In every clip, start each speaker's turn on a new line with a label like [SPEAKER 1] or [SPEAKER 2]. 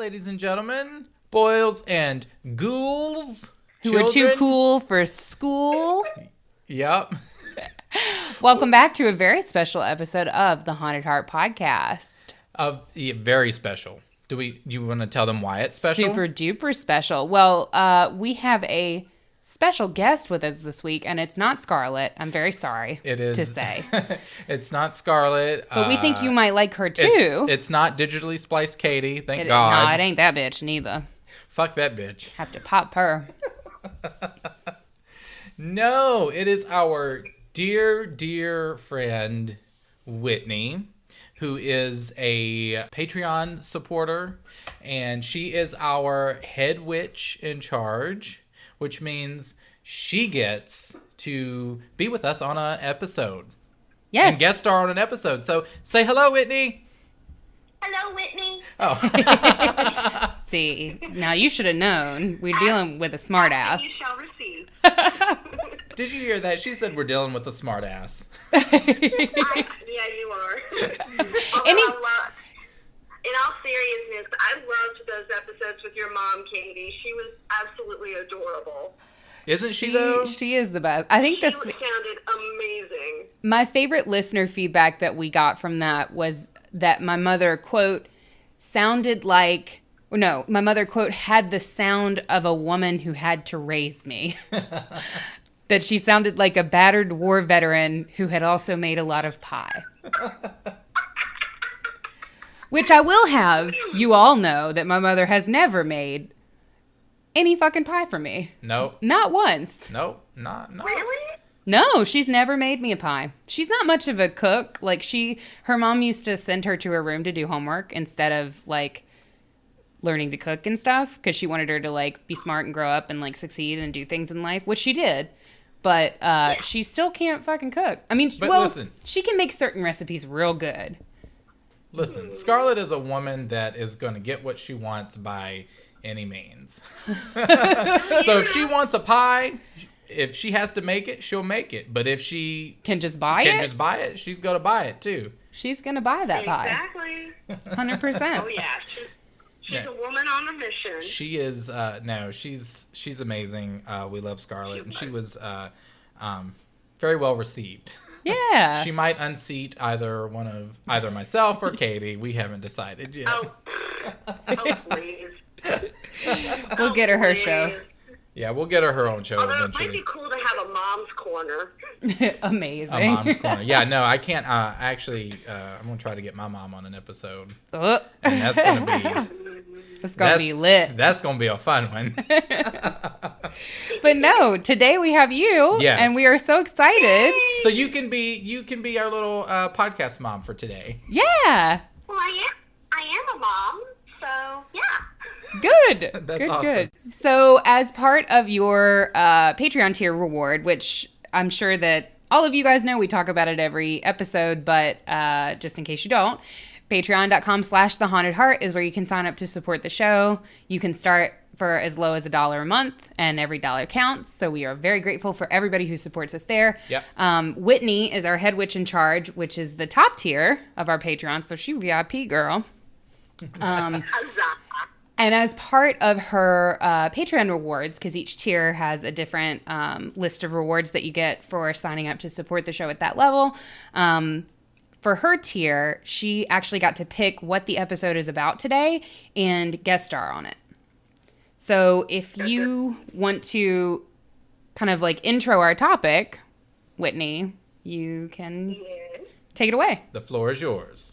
[SPEAKER 1] ladies and gentlemen, boils and ghouls.
[SPEAKER 2] Who are too cool for school.
[SPEAKER 1] Yep.
[SPEAKER 2] Welcome back to a very special episode of the Haunted Heart Podcast.
[SPEAKER 1] Very special. You want to tell them why it's special?
[SPEAKER 2] Super duper special. Well, we have a special guest with us this week, and it's not Scarlett. I'm very sorry to say.
[SPEAKER 1] It's not Scarlett.
[SPEAKER 2] But we think you might like her too.
[SPEAKER 1] It's not digitally spliced Katie, thank God.
[SPEAKER 2] No, it ain't that bitch neither.
[SPEAKER 1] Fuck that bitch.
[SPEAKER 2] Have to pop her.
[SPEAKER 1] No, it is our dear, dear friend, Whitney, who is a Patreon supporter, and she is our head witch in charge, which means she gets to be with us on an episode.
[SPEAKER 2] Yes.
[SPEAKER 1] And guest star on an episode. So say hello, Whitney.
[SPEAKER 3] Hello, Whitney.
[SPEAKER 1] Oh.
[SPEAKER 2] See, now you should have known. We're dealing with a smart ass.
[SPEAKER 3] You shall receive.
[SPEAKER 1] Did you hear that? She said we're dealing with a smart ass.
[SPEAKER 3] Yeah, you are. In all seriousness, I loved those episodes with your mom, Katie. She was absolutely adorable.
[SPEAKER 1] Isn't she, though?
[SPEAKER 2] She is the best. I think
[SPEAKER 3] she sounded amazing.
[SPEAKER 2] My favorite listener feedback that we got from that was that my mother, quote, sounded like, no, my mother, quote, had the sound of a woman who had to raise me. That she sounded like a battered war veteran who had also made a lot of pie. Which I will have you all know that my mother has never made any fucking pie for me.
[SPEAKER 1] Nope.
[SPEAKER 2] Not once.
[SPEAKER 1] Nope. No.
[SPEAKER 3] Really?
[SPEAKER 2] No, she's never made me a pie. She's not much of a cook. Like her mom used to send her to her room to do homework instead of like learning to cook and stuff because she wanted her to like be smart and grow up and like succeed and do things in life, which she did. But she still can't fucking cook. I mean, listen, she can make certain recipes real good.
[SPEAKER 1] Listen, Scarlett is a woman that is going to get what she wants by any means. So if she wants a pie, if she has to make it, she'll make it. But if she
[SPEAKER 2] can just buy it,
[SPEAKER 1] she's going to buy it too.
[SPEAKER 2] She's going to buy that pie.
[SPEAKER 3] Exactly.
[SPEAKER 2] 100%.
[SPEAKER 3] Oh, yeah. She's a woman on a mission.
[SPEAKER 1] She is, she's amazing. We love Scarlett. And she was very well received.
[SPEAKER 2] Yeah.
[SPEAKER 1] She might unseat either myself or Katie. We haven't decided yet.
[SPEAKER 3] Oh please.
[SPEAKER 2] We'll get her show.
[SPEAKER 1] Yeah, we'll get her own show
[SPEAKER 3] Although
[SPEAKER 1] eventually.
[SPEAKER 3] it might be cool to have a mom's corner.
[SPEAKER 2] Amazing.
[SPEAKER 1] A mom's corner. Yeah, no, I can't. Actually, I'm going to try to get my mom on an episode. And that's going to be...
[SPEAKER 2] It's going to be lit.
[SPEAKER 1] That's going to be a fun one.
[SPEAKER 2] But no, today we have you.
[SPEAKER 1] Yes.
[SPEAKER 2] And we are so excited.
[SPEAKER 1] So you can be our little podcast mom for today.
[SPEAKER 2] Yeah.
[SPEAKER 3] Well, I am a mom, so yeah.
[SPEAKER 2] Good.
[SPEAKER 1] That's awesome.
[SPEAKER 2] Good. So as part of your Patreon tier reward, which I'm sure that all of you guys know, we talk about it every episode, but just in case you don't, patreon.com/thehauntedheart is where you can sign up to support the show. You can start for as low as $1 a month, and every dollar counts. So we are very grateful for everybody who supports us there.
[SPEAKER 1] Yep.
[SPEAKER 2] Whitney is our head witch in charge, which is the top tier of our Patreon. So she VIP girl. And as part of her Patreon rewards, because each tier has a different list of rewards that you get for signing up to support the show at that level, for her tier, she actually got to pick what the episode is about today and guest star on it. So if you want to kind of like intro our topic, Whitney, you can take it away.
[SPEAKER 1] The floor is yours.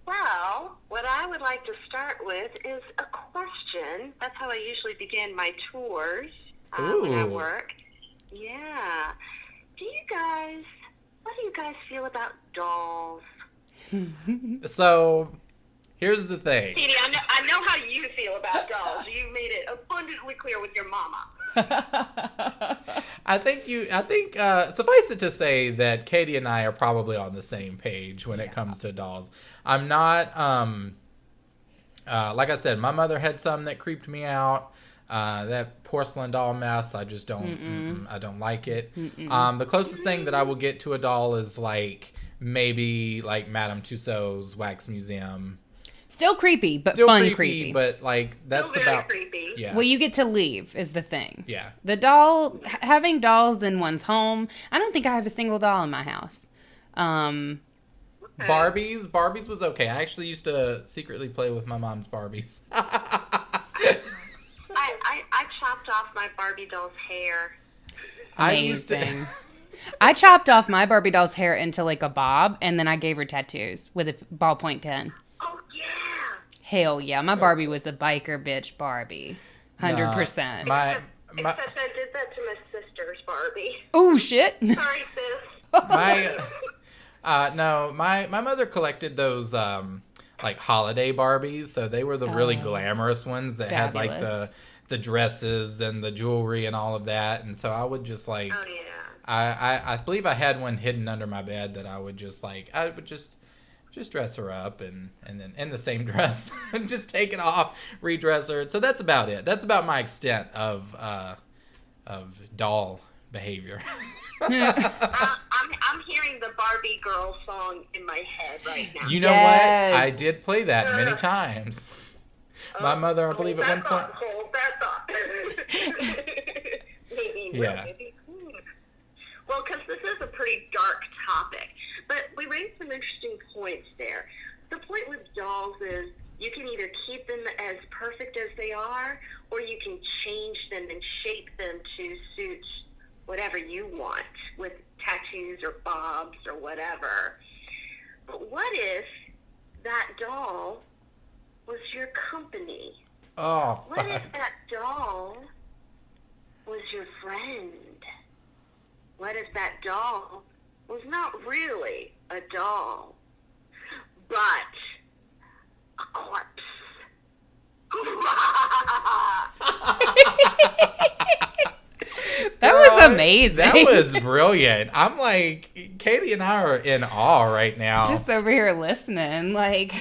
[SPEAKER 3] Well, what I would like to start with is a question. That's how I usually begin my tours when I work. Yeah. What do you guys feel about dolls?
[SPEAKER 1] So, here's the thing.
[SPEAKER 3] Katie, I know how you feel about dolls. You made it abundantly clear with your mama.
[SPEAKER 1] I think suffice it to say that Katie and I are probably on the same page when it comes to dolls. I'm not, like I said, my mother had some that creeped me out. That porcelain doll mess, I just don't, I don't like it. The closest thing that I will get to a doll is maybe Madame Tussauds Wax Museum
[SPEAKER 2] Still creepy, but
[SPEAKER 1] Still
[SPEAKER 2] fun
[SPEAKER 1] creepy, but like that's
[SPEAKER 3] Still very
[SPEAKER 1] about
[SPEAKER 3] creepy.
[SPEAKER 1] yeah.
[SPEAKER 2] Well, you get to leave is the thing.
[SPEAKER 1] Yeah.
[SPEAKER 2] The having dolls in one's home. I don't think I have a single doll in my house.
[SPEAKER 1] Barbies was okay. I actually used to secretly play with my mom's Barbies.
[SPEAKER 3] I chopped off my Barbie doll's hair.
[SPEAKER 1] I used to.
[SPEAKER 2] Amazing. I chopped off my Barbie doll's hair into like a bob, and then I gave her tattoos with a ballpoint pen.
[SPEAKER 3] Oh, yeah.
[SPEAKER 2] Hell yeah, my Barbie was a biker bitch Barbie, 100%.
[SPEAKER 1] My
[SPEAKER 3] Except I did that to my sister's Barbie.
[SPEAKER 2] Oh shit!
[SPEAKER 3] Sorry, sis.
[SPEAKER 1] my mother collected those like holiday Barbies, so they were the really glamorous ones that had like the dresses and the jewelry and all of that, and so I would just like
[SPEAKER 3] Oh, yeah.
[SPEAKER 1] I believe I had one hidden under my bed that I would just dress her up and then in the same dress and just take it off, redress her. So that's about it. That's about my extent of doll behavior.
[SPEAKER 3] I'm hearing the Barbie girl song in my head right now.
[SPEAKER 1] You know
[SPEAKER 2] Yes.
[SPEAKER 1] what? I did play that many times. My mother, I believe, at one point.
[SPEAKER 3] Maybe.
[SPEAKER 1] Yeah.
[SPEAKER 3] Maybe. Well, because this is a pretty dark topic, but we raised some interesting points there. The point with dolls is you can either keep them as perfect as they are, or you can change them and shape them to suit whatever you want with tattoos or bobs or whatever. But what if that doll was your company?
[SPEAKER 1] Oh,
[SPEAKER 3] What
[SPEAKER 1] fuck.
[SPEAKER 3] if that doll was your friend? What if that doll was not really a doll, but a corpse?
[SPEAKER 2] That was amazing.
[SPEAKER 1] That was brilliant. I'm like, Katie and I are in awe right now.
[SPEAKER 2] Just over here listening. Like,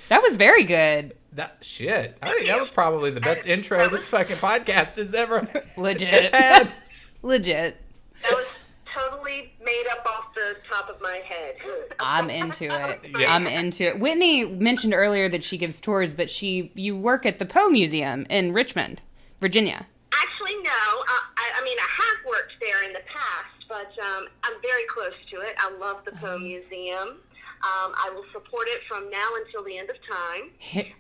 [SPEAKER 2] that was very good.
[SPEAKER 1] That shit. I think that was probably the best intro this fucking podcast has ever
[SPEAKER 2] Legit.
[SPEAKER 1] had.
[SPEAKER 2] Legit.
[SPEAKER 3] That was totally made up off the top of my head.
[SPEAKER 2] I'm into it.
[SPEAKER 1] Yeah.
[SPEAKER 2] I'm into it. Whitney mentioned earlier that she gives tours, but you work at the Poe Museum in Richmond, Virginia.
[SPEAKER 3] Actually, no. I mean, I have worked there in the past, but I'm very close to it. I love the Poe Museum. I will support it from now until the end of time.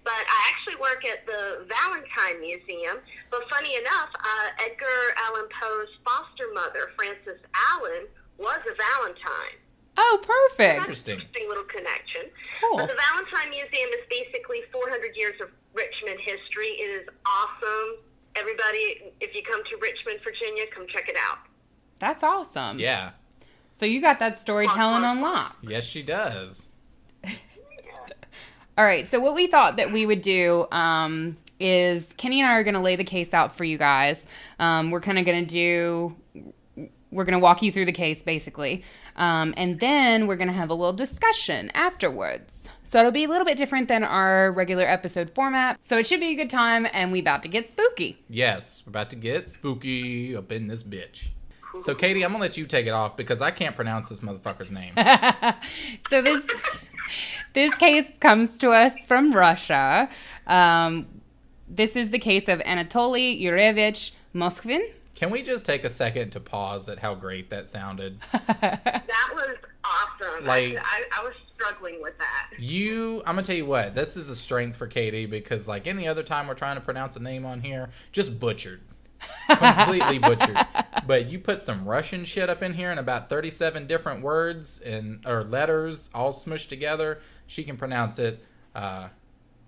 [SPEAKER 3] But I actually work at the Valentine Museum. But funny enough, Edgar Allan Poe's foster mother, Frances Allen, was a Valentine.
[SPEAKER 2] Oh, perfect.
[SPEAKER 1] Interesting.
[SPEAKER 3] Interesting little connection.
[SPEAKER 2] Cool.
[SPEAKER 3] But the Valentine Museum is basically 400 years of Richmond history. It is awesome. Everybody, if you come to Richmond, Virginia, come check it out.
[SPEAKER 2] That's awesome.
[SPEAKER 1] Yeah.
[SPEAKER 2] So you got that storytelling on lock.
[SPEAKER 1] Yes, she does.
[SPEAKER 2] All right. So what we thought that we would do is Kenny and I are going to lay the case out for you guys. We're kind of going to walk you through the case basically. And then we're going to have a little discussion afterwards. So it'll be a little bit different than our regular episode format. So it should be a good time, and we about to get spooky.
[SPEAKER 1] Yes, we're about to get spooky up in this bitch. So, Katie, I'm going to let you take it off because I can't pronounce this motherfucker's name.
[SPEAKER 2] So this case comes to us from Russia. This is the case of Anatoly Moskvin.
[SPEAKER 1] Can we just take a second to pause at how great that sounded?
[SPEAKER 3] That was awesome.
[SPEAKER 1] Like-
[SPEAKER 3] I was struggling with that.
[SPEAKER 1] I'm going to tell you what, this is a strength for Katie because like any other time we're trying to pronounce a name on here, just butchered. Completely butchered. But you put some Russian shit up in here and about 37 different words or letters all smushed together. She can pronounce it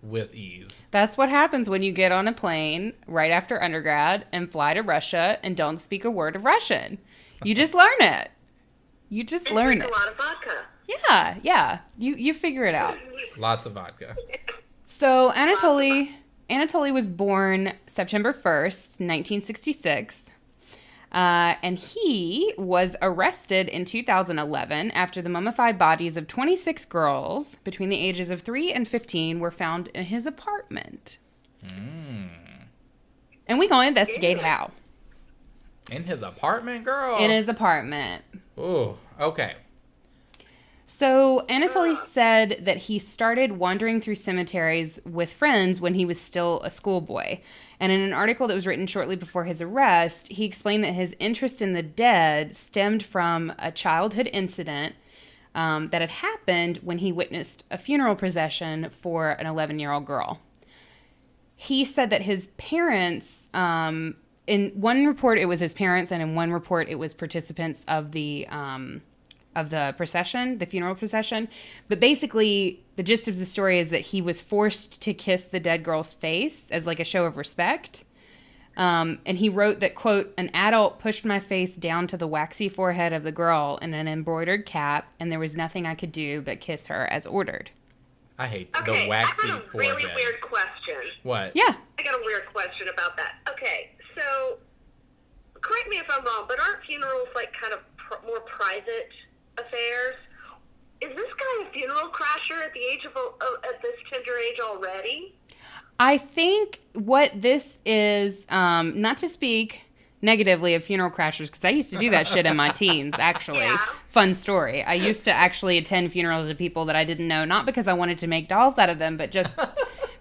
[SPEAKER 1] with ease.
[SPEAKER 2] That's what happens when you get on a plane right after undergrad and fly to Russia and don't speak a word of Russian. You just learn it. You just
[SPEAKER 3] And
[SPEAKER 2] learn
[SPEAKER 3] drink
[SPEAKER 2] it.
[SPEAKER 3] a lot of vodka.
[SPEAKER 2] Yeah. You figure it out.
[SPEAKER 1] Lots of vodka.
[SPEAKER 2] So Anatoly was born September 1st, 1966. And he was arrested in 2011 after the mummified bodies of 26 girls between the ages of 3 and 15 were found in his apartment. And we gonna investigate how.
[SPEAKER 1] In his apartment, girl?
[SPEAKER 2] In his apartment.
[SPEAKER 1] Ooh, okay.
[SPEAKER 2] So Anatoly said that he started wandering through cemeteries with friends when he was still a schoolboy. And in an article that was written shortly before his arrest, he explained that his interest in the dead stemmed from a childhood incident that had happened when he witnessed a funeral procession for an 11-year-old girl. He said that his parents, in one report it was his parents, and in one report it was participants of the procession, the funeral procession. But basically, the gist of the story is that he was forced to kiss the dead girl's face as like a show of respect. And he wrote that, quote, "An adult pushed my face down to the waxy forehead of the girl in an embroidered cap, and there was nothing I could do but kiss her as ordered."
[SPEAKER 1] I hate the waxy
[SPEAKER 3] I got a
[SPEAKER 1] forehead.
[SPEAKER 3] really weird question.
[SPEAKER 1] What?
[SPEAKER 2] Yeah.
[SPEAKER 3] I got a weird question about that. Okay, so correct me if I'm wrong, but aren't funerals like kind of more private affairs? Is this guy a funeral crasher at the age of at this tender age already?
[SPEAKER 2] I think what this is, not to speak negatively of funeral crashers, because I used to do that shit in my teens, actually.
[SPEAKER 3] Yeah.
[SPEAKER 2] Fun story. I used to actually attend funerals of people that I didn't know, not because I wanted to make dolls out of them, but just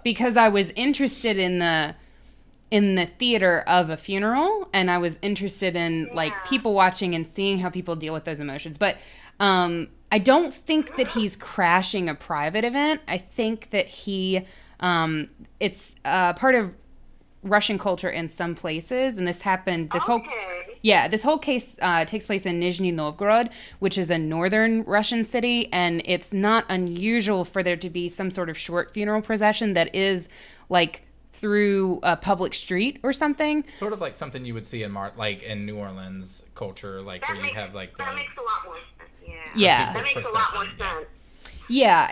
[SPEAKER 2] because I was interested in the theater of a funeral, and I was interested in like people watching and seeing how people deal with those emotions. But I don't think that he's crashing a private event. I think that it's part of Russian culture in some places, and this happened. This whole case takes place in Nizhny Novgorod, which is a northern Russian city, and it's not unusual for there to be some sort of short funeral procession that is like through a public street or something.
[SPEAKER 1] Sort of like something you would see in like in New Orleans culture, like where you have like
[SPEAKER 3] that makes a lot more sense.
[SPEAKER 2] Yeah.
[SPEAKER 3] That makes a lot more sense.
[SPEAKER 2] Yeah.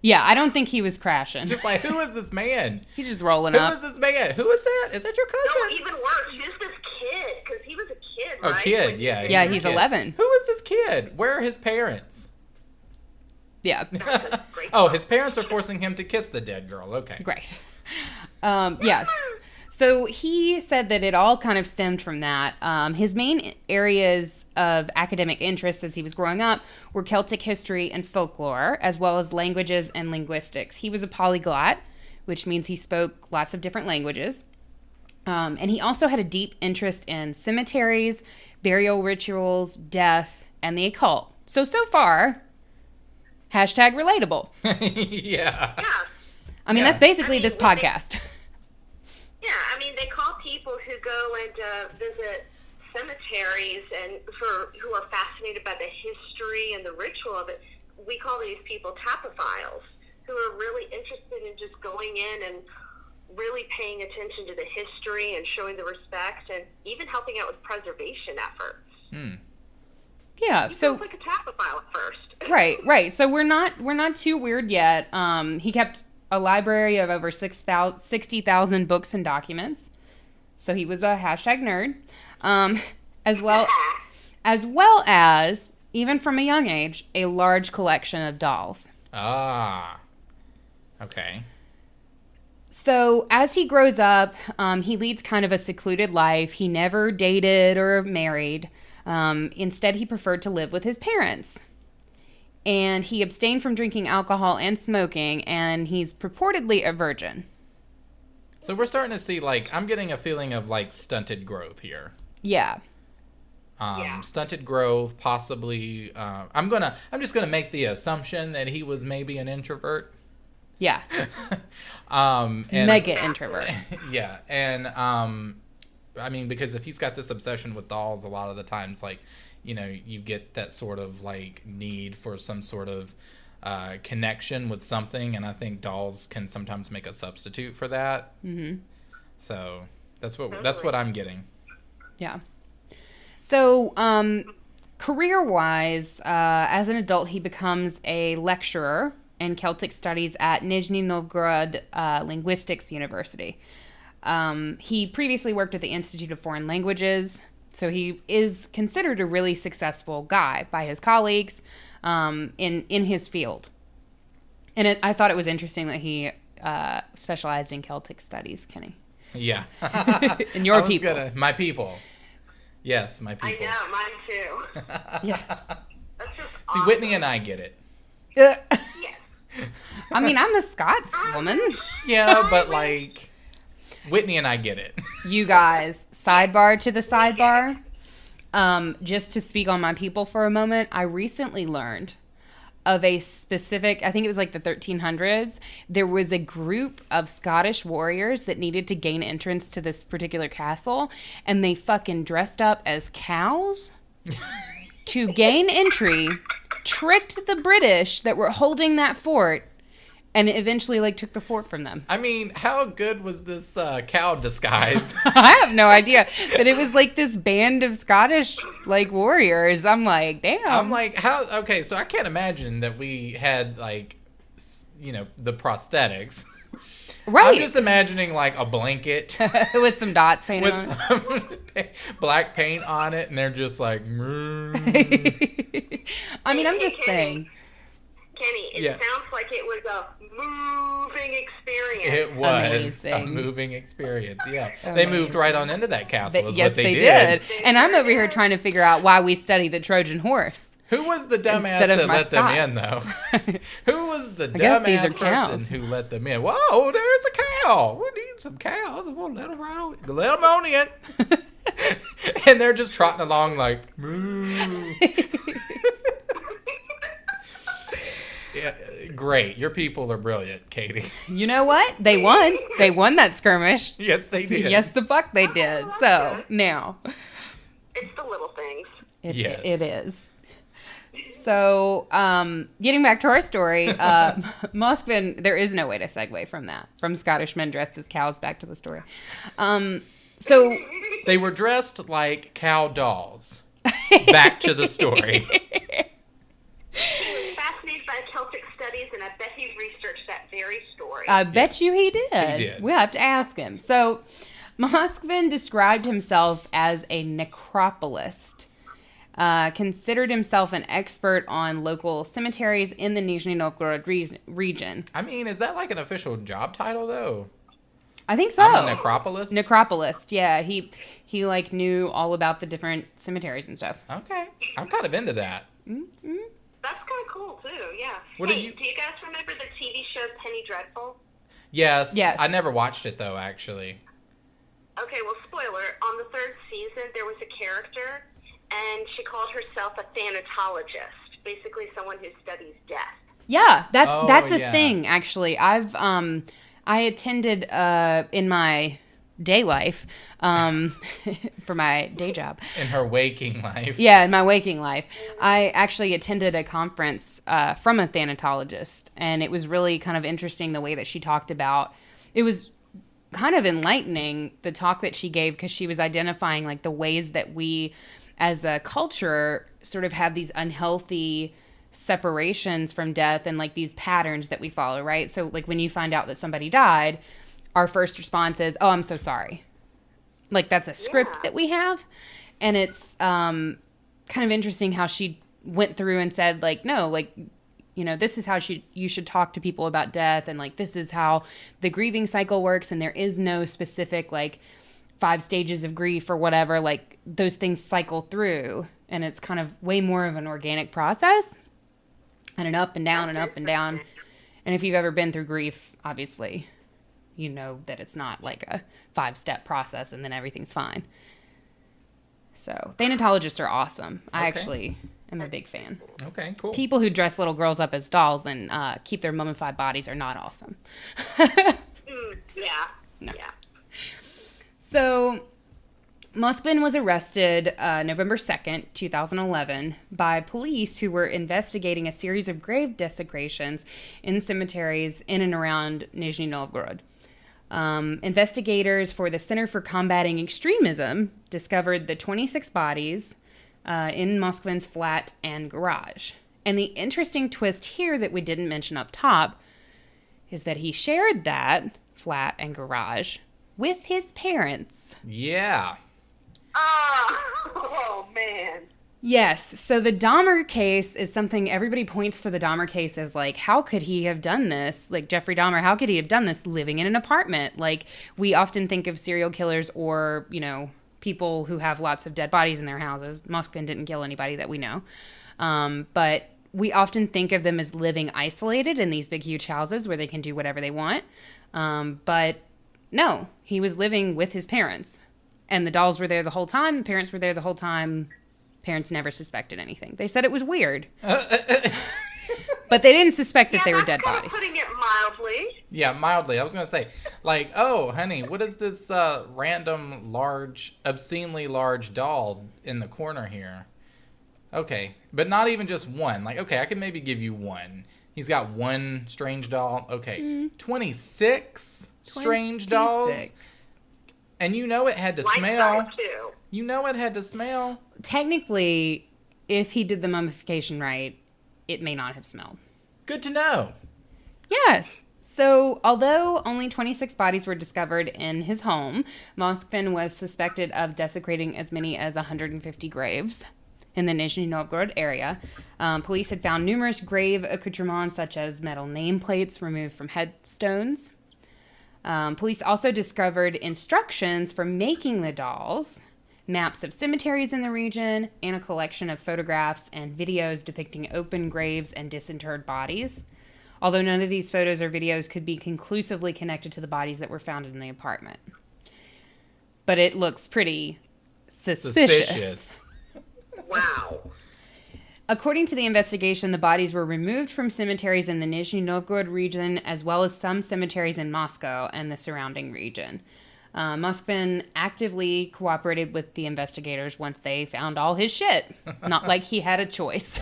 [SPEAKER 2] Yeah, I don't think he was crashing.
[SPEAKER 1] Just like, who is this man?
[SPEAKER 2] He's just rolling
[SPEAKER 1] Who
[SPEAKER 2] up.
[SPEAKER 1] is this man? Who is that? Is that your cousin?
[SPEAKER 3] No, even worse. Who's this kid? Because he was a kid, right?
[SPEAKER 1] Oh, kid, yeah.
[SPEAKER 2] Yeah,
[SPEAKER 1] was a
[SPEAKER 2] he's
[SPEAKER 1] kid.
[SPEAKER 2] 11.
[SPEAKER 1] Who is this kid? Where are his parents?
[SPEAKER 2] Yeah.
[SPEAKER 1] Oh, his parents are forcing him to kiss the dead girl. Okay.
[SPEAKER 2] Great. Yes. So he said that it all kind of stemmed from that. His main areas of academic interest as he was growing up were Celtic history and folklore, as well as languages and linguistics. He was a polyglot, which means he spoke lots of different languages. And he also had a deep interest in cemeteries, burial rituals, death, and the occult. So far, hashtag relatable.
[SPEAKER 1] Yeah.
[SPEAKER 2] I mean, that's basically this podcast.
[SPEAKER 3] Yeah, I mean, they call people who go and visit cemeteries and who are fascinated by the history and the ritual of it, we call these people tapophiles, who are really interested in just going in and really paying attention to the history and showing the respect and even helping out with preservation efforts.
[SPEAKER 2] Yeah,
[SPEAKER 3] He
[SPEAKER 2] so
[SPEAKER 3] sounds like a tapophile at first.
[SPEAKER 2] Right. So we're not too weird yet. He kept a library of over 60,000 books and documents. So he was a hashtag nerd. As well as, even from a young age, a large collection of dolls.
[SPEAKER 1] Ah. Okay.
[SPEAKER 2] So as he grows up, he leads kind of a secluded life. He never dated or married. Instead, he preferred to live with his parents. And he abstained from drinking alcohol and smoking, and he's purportedly a virgin.
[SPEAKER 1] So we're starting to see, like, I'm getting a feeling of, like, stunted growth here.
[SPEAKER 2] Yeah.
[SPEAKER 1] Stunted growth, possibly. I'm just gonna make the assumption that he was maybe an introvert.
[SPEAKER 2] Yeah.
[SPEAKER 1] And,
[SPEAKER 2] Mega introvert.
[SPEAKER 1] Yeah, and I mean, because if he's got this obsession with dolls, a lot of the times, like, you know, you get that sort of like need for some sort of connection with something, and I think dolls can sometimes make a substitute for that. Mm-hmm. So that's what I'm getting.
[SPEAKER 2] Yeah. So career-wise, as an adult, he becomes a lecturer in Celtic studies at Nizhny Novgorod Linguistics University. He previously worked at the Institute of Foreign Languages, so he is considered a really successful guy by his colleagues in his field. And I thought it was interesting that he specialized in Celtic studies, Kenny.
[SPEAKER 1] Yeah.
[SPEAKER 2] And your people.
[SPEAKER 1] My people. Yes, my
[SPEAKER 3] I
[SPEAKER 1] people.
[SPEAKER 3] know, mine too.
[SPEAKER 2] Yeah.
[SPEAKER 3] That's just
[SPEAKER 1] See,
[SPEAKER 3] awesome.
[SPEAKER 1] Whitney and I get it.
[SPEAKER 3] Yes.
[SPEAKER 2] I mean, I'm a Scots woman.
[SPEAKER 1] Yeah, but like, Whitney and I get it.
[SPEAKER 2] You guys, sidebar to the sidebar. Just to speak on my people for a moment, I recently learned of a specific, I think it was like the 1300s, there was a group of Scottish warriors that needed to gain entrance to this particular castle, and they fucking dressed up as cows to gain entry, tricked the British that were holding that fort, and eventually like took the fort from them.
[SPEAKER 1] I mean, how good was this cow disguise?
[SPEAKER 2] I have no idea, but it was like this band of Scottish like warriors. I'm like, damn.
[SPEAKER 1] I'm like, how? Okay, so I can't imagine that we had like, the prosthetics.
[SPEAKER 2] right.
[SPEAKER 1] I'm just imagining like a blanket
[SPEAKER 2] with some dots painted
[SPEAKER 1] with
[SPEAKER 2] on
[SPEAKER 1] some black paint on it, and they're just like.
[SPEAKER 2] it. I mean, I'm just saying.
[SPEAKER 3] Kenny, it
[SPEAKER 1] Yeah.
[SPEAKER 3] sounds like it was a moving experience.
[SPEAKER 1] It was
[SPEAKER 2] Amazing.
[SPEAKER 1] a moving experience. Yeah, they moved right on into that castle. Is
[SPEAKER 2] Yes,
[SPEAKER 1] what they
[SPEAKER 2] they
[SPEAKER 1] did.
[SPEAKER 2] did. And I'm over here trying to figure out why we study the Trojan horse.
[SPEAKER 1] Who was the dumbass
[SPEAKER 2] Instead of
[SPEAKER 1] that
[SPEAKER 2] my
[SPEAKER 1] let them in, though? Who was the
[SPEAKER 2] guess these are
[SPEAKER 1] dumbass
[SPEAKER 2] cows.
[SPEAKER 1] person who let them in? Whoa, there's a cow. We need some cows. We'll let them right on. Let them on in. And they're just trotting along like, moo. Yeah, great. Your people are brilliant, Katie.
[SPEAKER 2] You know what? They won. They won that skirmish.
[SPEAKER 1] Yes, they did.
[SPEAKER 2] Yes, the fuck they did. So now.
[SPEAKER 3] It's the little things.
[SPEAKER 1] Yes.
[SPEAKER 2] It is. So, getting back to our story, Moskvin, there is no way to segue from that, from Scottish men dressed as cows back to the story. So,
[SPEAKER 1] They were dressed like cow dolls. Back to the story.
[SPEAKER 3] He was fascinated by Celtic studies, and I bet he researched that very story.
[SPEAKER 2] I bet you he did.
[SPEAKER 1] He did.
[SPEAKER 2] We'll have to ask him. So, Moskvin described himself as a necropolist. Considered himself an expert on local cemeteries in the Nizhny Novgorod region.
[SPEAKER 1] I mean, is that like an official job title, though?
[SPEAKER 2] I think so.
[SPEAKER 1] I'm a necropolist?
[SPEAKER 2] Necropolist, yeah. He like knew all about the different cemeteries and stuff.
[SPEAKER 1] Okay. I'm kind of into that.
[SPEAKER 3] That's kind of cool, too, yeah.
[SPEAKER 1] What
[SPEAKER 3] hey,
[SPEAKER 1] do you-
[SPEAKER 3] do you guys remember the TV show Penny Dreadful?
[SPEAKER 1] Yes.
[SPEAKER 2] Yes.
[SPEAKER 1] I never watched it, though, actually.
[SPEAKER 3] Okay, well, spoiler. On the third season, there was a character, and she called herself a thanatologist, basically someone who studies death.
[SPEAKER 2] Yeah, that's
[SPEAKER 1] Oh,
[SPEAKER 2] a
[SPEAKER 1] yeah.
[SPEAKER 2] thing actually. I attended in my day life for my day job.
[SPEAKER 1] In her waking life.
[SPEAKER 2] Yeah, in my waking life, I actually attended a conference from a thanatologist, and it was really kind of interesting the way that she talked about. It was kind of enlightening, the talk that she gave, because she was identifying like the ways that we as a culture sort of have these unhealthy separations from death and like these patterns that we follow, right? So like when you find out that somebody died, our first response is, oh, I'm so sorry. Like that's a script
[SPEAKER 3] Yeah.
[SPEAKER 2] that we have. And it's kind of interesting how she went through and said like, no, like, you know, this is how you should talk to people about death. And like, this is how the grieving cycle works. And there is no specific like 5 stages of grief or whatever. Like those things cycle through, and it's kind of way more of an organic process and an up and down and up and down. And if you've ever been through grief, obviously, you know that it's not like a 5-step process and then everything's fine. So thanatologists are awesome. I
[SPEAKER 1] Okay.
[SPEAKER 2] actually am a big fan.
[SPEAKER 1] Okay, cool.
[SPEAKER 2] People who dress little girls up as dolls and keep their mummified bodies are not awesome.
[SPEAKER 3] Yeah.
[SPEAKER 2] No.
[SPEAKER 3] Yeah.
[SPEAKER 2] So, Moskvin was arrested November 2nd, 2011, by police who were investigating a series of grave desecrations in cemeteries in and around Nizhny Novgorod. Investigators for the Center for Combating Extremism discovered the 26 bodies in Moskvin's flat and garage. And the interesting twist here that we didn't mention up top is that he shared that flat and garage with his parents.
[SPEAKER 1] Yeah.
[SPEAKER 3] Oh, man.
[SPEAKER 2] Yes. So the Dahmer case is something everybody points to. The Dahmer case as like, how could he have done this? Like Jeffrey Dahmer, how could he have done this living in an apartment? Like we often think of serial killers or, you know, people who have lots of dead bodies in their houses. Moskvin didn't kill anybody that we know. But we often think of them as living isolated in these big, huge houses where they can do whatever they want. But no, he was living with his parents. And the dolls were there the whole time. The parents were there the whole time. Parents never suspected anything. They said it was weird. But they didn't suspect that they were dead bodies.
[SPEAKER 3] Putting it mildly.
[SPEAKER 1] Yeah, mildly. I was going to say, like, oh, honey, what is this random obscenely large doll in the corner here? Okay, but not even just one. Like, okay, I could maybe give you one. He's got one strange doll. Okay, 26 strange dolls? And you know it had to smell. You know it had to smell.
[SPEAKER 2] Technically, if he did the mummification right, it may not have smelled.
[SPEAKER 1] Good to know.
[SPEAKER 2] Yes. So, although only 26 bodies were discovered in his home, Moskvin was suspected of desecrating as many as 150 graves in the Nizhny Novgorod area. Police had found numerous grave accoutrements, such as metal nameplates removed from headstones. Police also discovered instructions for making the dolls, maps of cemeteries in the region, and a collection of photographs and videos depicting open graves and disinterred bodies. Although none of these photos or videos could be conclusively connected to the bodies that were found in the apartment. But it looks pretty suspicious.
[SPEAKER 3] Wow.
[SPEAKER 2] According to the investigation, the bodies were removed from cemeteries in the Nizhny Novgorod region, as well as some cemeteries in Moscow and the surrounding region. Moskvin actively cooperated with the investigators once they found all his shit. Not like he had a choice.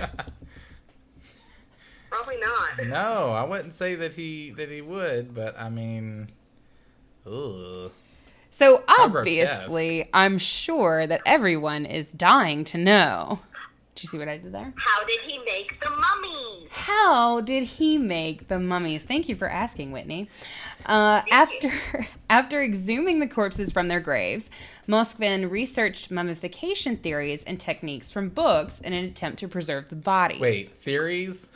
[SPEAKER 3] Probably not.
[SPEAKER 1] No, I wouldn't say that he would, but I mean, ugh.
[SPEAKER 2] So obviously, I'm sure that everyone is dying to know. Did you see what I did there?
[SPEAKER 3] How did he make the mummies?
[SPEAKER 2] How did he make the mummies? Thank you for asking, Whitney. After exhuming the corpses from their graves, Moskvin researched mummification theories and techniques from books in an attempt to preserve the bodies.
[SPEAKER 1] Wait, theories?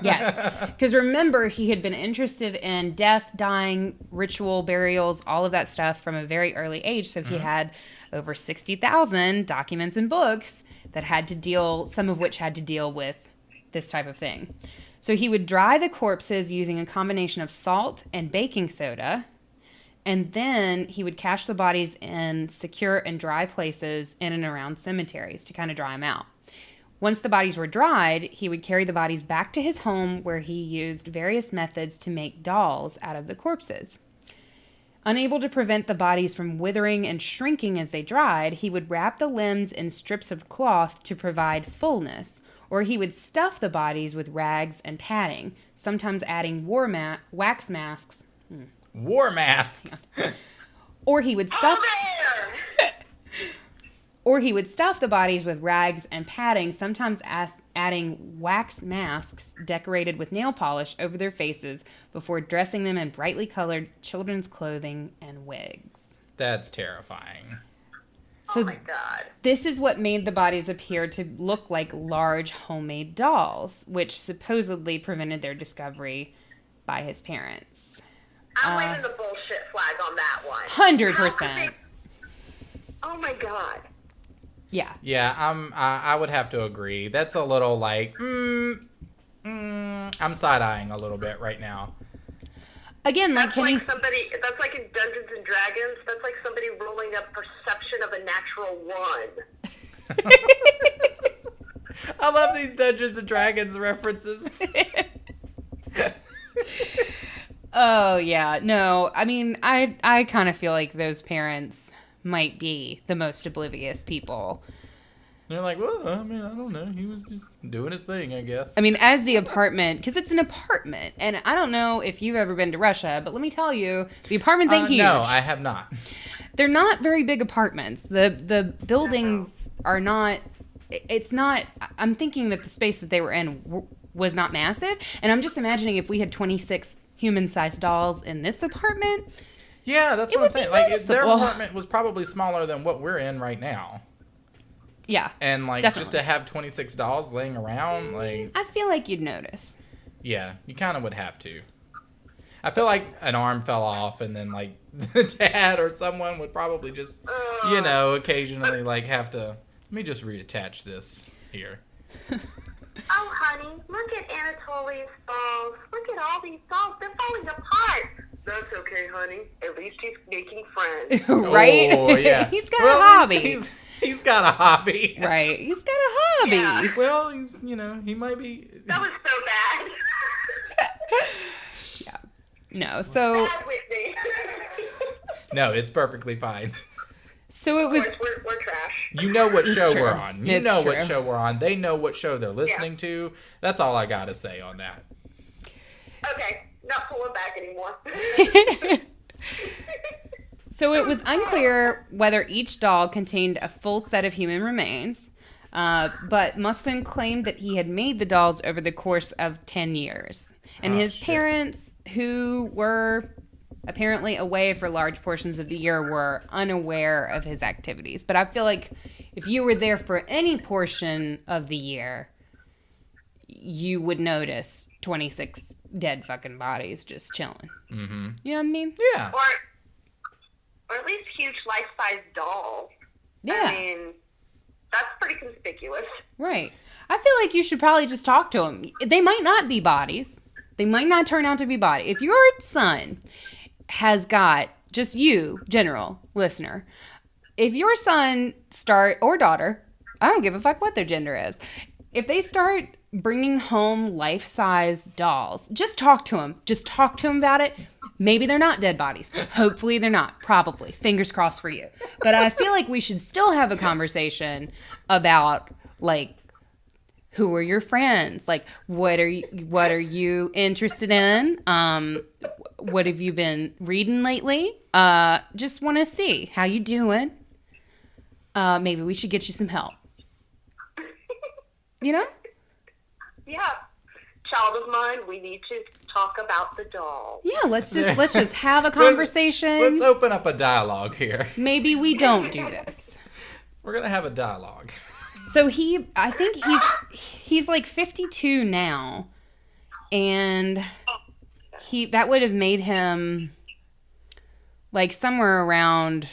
[SPEAKER 2] Yes, because remember, he had been interested in death, dying, ritual, burials, all of that stuff from a very early age. So he had over 60,000 documents and books that had to deal, some of which had to deal with this type of thing. So he would dry the corpses using a combination of salt and baking soda, and then he would cache the bodies in secure and dry places in and around cemeteries to kind of dry them out. Once the bodies were dried, he would carry the bodies back to his home, where he used various methods to make dolls out of the corpses. Unable to prevent the bodies from withering and shrinking as they dried, he would wrap the limbs in strips of cloth to provide fullness, or he would stuff the bodies with rags and padding, sometimes adding wax masks.
[SPEAKER 1] War masks.
[SPEAKER 2] Or he would stuff the bodies with rags and padding, sometimes adding wax masks decorated with nail polish over their faces before dressing them in brightly colored children's clothing and wigs.
[SPEAKER 1] That's terrifying.
[SPEAKER 2] So
[SPEAKER 3] oh my God.
[SPEAKER 2] This is what made the bodies appear to look like large homemade dolls, which supposedly prevented their discovery by his parents.
[SPEAKER 3] I'm waving the bullshit flag on that one.
[SPEAKER 2] 100%.
[SPEAKER 3] Oh my God.
[SPEAKER 2] Yeah.
[SPEAKER 1] Yeah, I would have to agree. That's a little like, I'm side-eyeing a little bit right now.
[SPEAKER 2] Again,
[SPEAKER 3] that's like that's like in Dungeons and Dragons, that's like somebody rolling up perception of a natural 1.
[SPEAKER 1] I love these Dungeons and Dragons references.
[SPEAKER 2] Oh, yeah. No, I mean, I kind of feel like those parents might be the most oblivious people.
[SPEAKER 1] They're like, well, I mean, I don't know. He was just doing his thing, I guess.
[SPEAKER 2] I mean, as the apartment, because it's an apartment, and I don't know if you've ever been to Russia, but let me tell you, the apartments ain't huge.
[SPEAKER 1] No, I have not.
[SPEAKER 2] They're not very big apartments. The buildings are not, it's not, I'm thinking that the space that they were in was not massive, and I'm just imagining if we had 26 human-sized dolls in this apartment.
[SPEAKER 1] Yeah, that's what I'm saying. Like, their apartment was probably smaller than what we're in right now.
[SPEAKER 2] Yeah.
[SPEAKER 1] And, like, definitely. Just to have 26 dolls laying around, like...
[SPEAKER 2] I feel like you'd notice.
[SPEAKER 1] Yeah, you kind of would have to. I feel like an arm fell off, and then like the dad or someone would probably just, occasionally like have to. Let me just reattach this here.
[SPEAKER 3] Oh, honey, look at Anatoly's dolls. Look at all these dolls. They're falling apart. That's okay, honey. At least he's making friends.
[SPEAKER 2] Right?
[SPEAKER 1] Oh, yeah.
[SPEAKER 2] He's got a hobby.
[SPEAKER 1] He's got a hobby.
[SPEAKER 2] Right. He's got a hobby.
[SPEAKER 3] Yeah.
[SPEAKER 1] Well, he's, he might be.
[SPEAKER 3] That was so bad.
[SPEAKER 2] Yeah. No, so...
[SPEAKER 3] Bad Whitney.
[SPEAKER 1] No, it's perfectly fine.
[SPEAKER 2] So it was...
[SPEAKER 3] We're trash.
[SPEAKER 1] You know what show
[SPEAKER 2] true.
[SPEAKER 1] we're on. You
[SPEAKER 2] It's
[SPEAKER 1] know
[SPEAKER 2] true.
[SPEAKER 1] what show we're on. They know what show they're listening to. That's all I got to say on that.
[SPEAKER 3] Okay, not pulling back anymore.
[SPEAKER 2] So it was unclear whether each doll contained a full set of human remains, but Moskvin claimed that he had made the dolls over the course of 10 years. And his parents, who were apparently away for large portions of the year, were unaware of his activities. But I feel like if you were there for any portion of the year, you would notice 26 dead fucking bodies just chilling. Mm-hmm. You know what I mean?
[SPEAKER 1] Yeah.
[SPEAKER 3] Or at least huge life-size dolls.
[SPEAKER 2] Yeah.
[SPEAKER 3] I mean, that's pretty conspicuous.
[SPEAKER 2] Right. I feel like you should probably just talk to them. They might not be bodies. They might not turn out to be bodies. If your son has got, just you, general listener, if your son or daughter, I don't give a fuck what their gender is, if they start bringing home life-size dolls, just talk to them. Just talk to them about it. Maybe they're not dead bodies. Hopefully they're not. Probably. Fingers crossed for you. But I feel like we should still have a conversation about, like, who are your friends? Like, what are you interested in? What have you been reading lately? Just want to see how you doing. Maybe we should get you some help. You know?
[SPEAKER 3] Yeah. Child of mine, we need to talk about the doll.
[SPEAKER 2] Yeah, let's just have a conversation.
[SPEAKER 1] Let's open up a dialogue here.
[SPEAKER 2] Maybe we don't do this.
[SPEAKER 1] We're going to have a dialogue.
[SPEAKER 2] So I think he's like 52 now, and that would have made him like somewhere around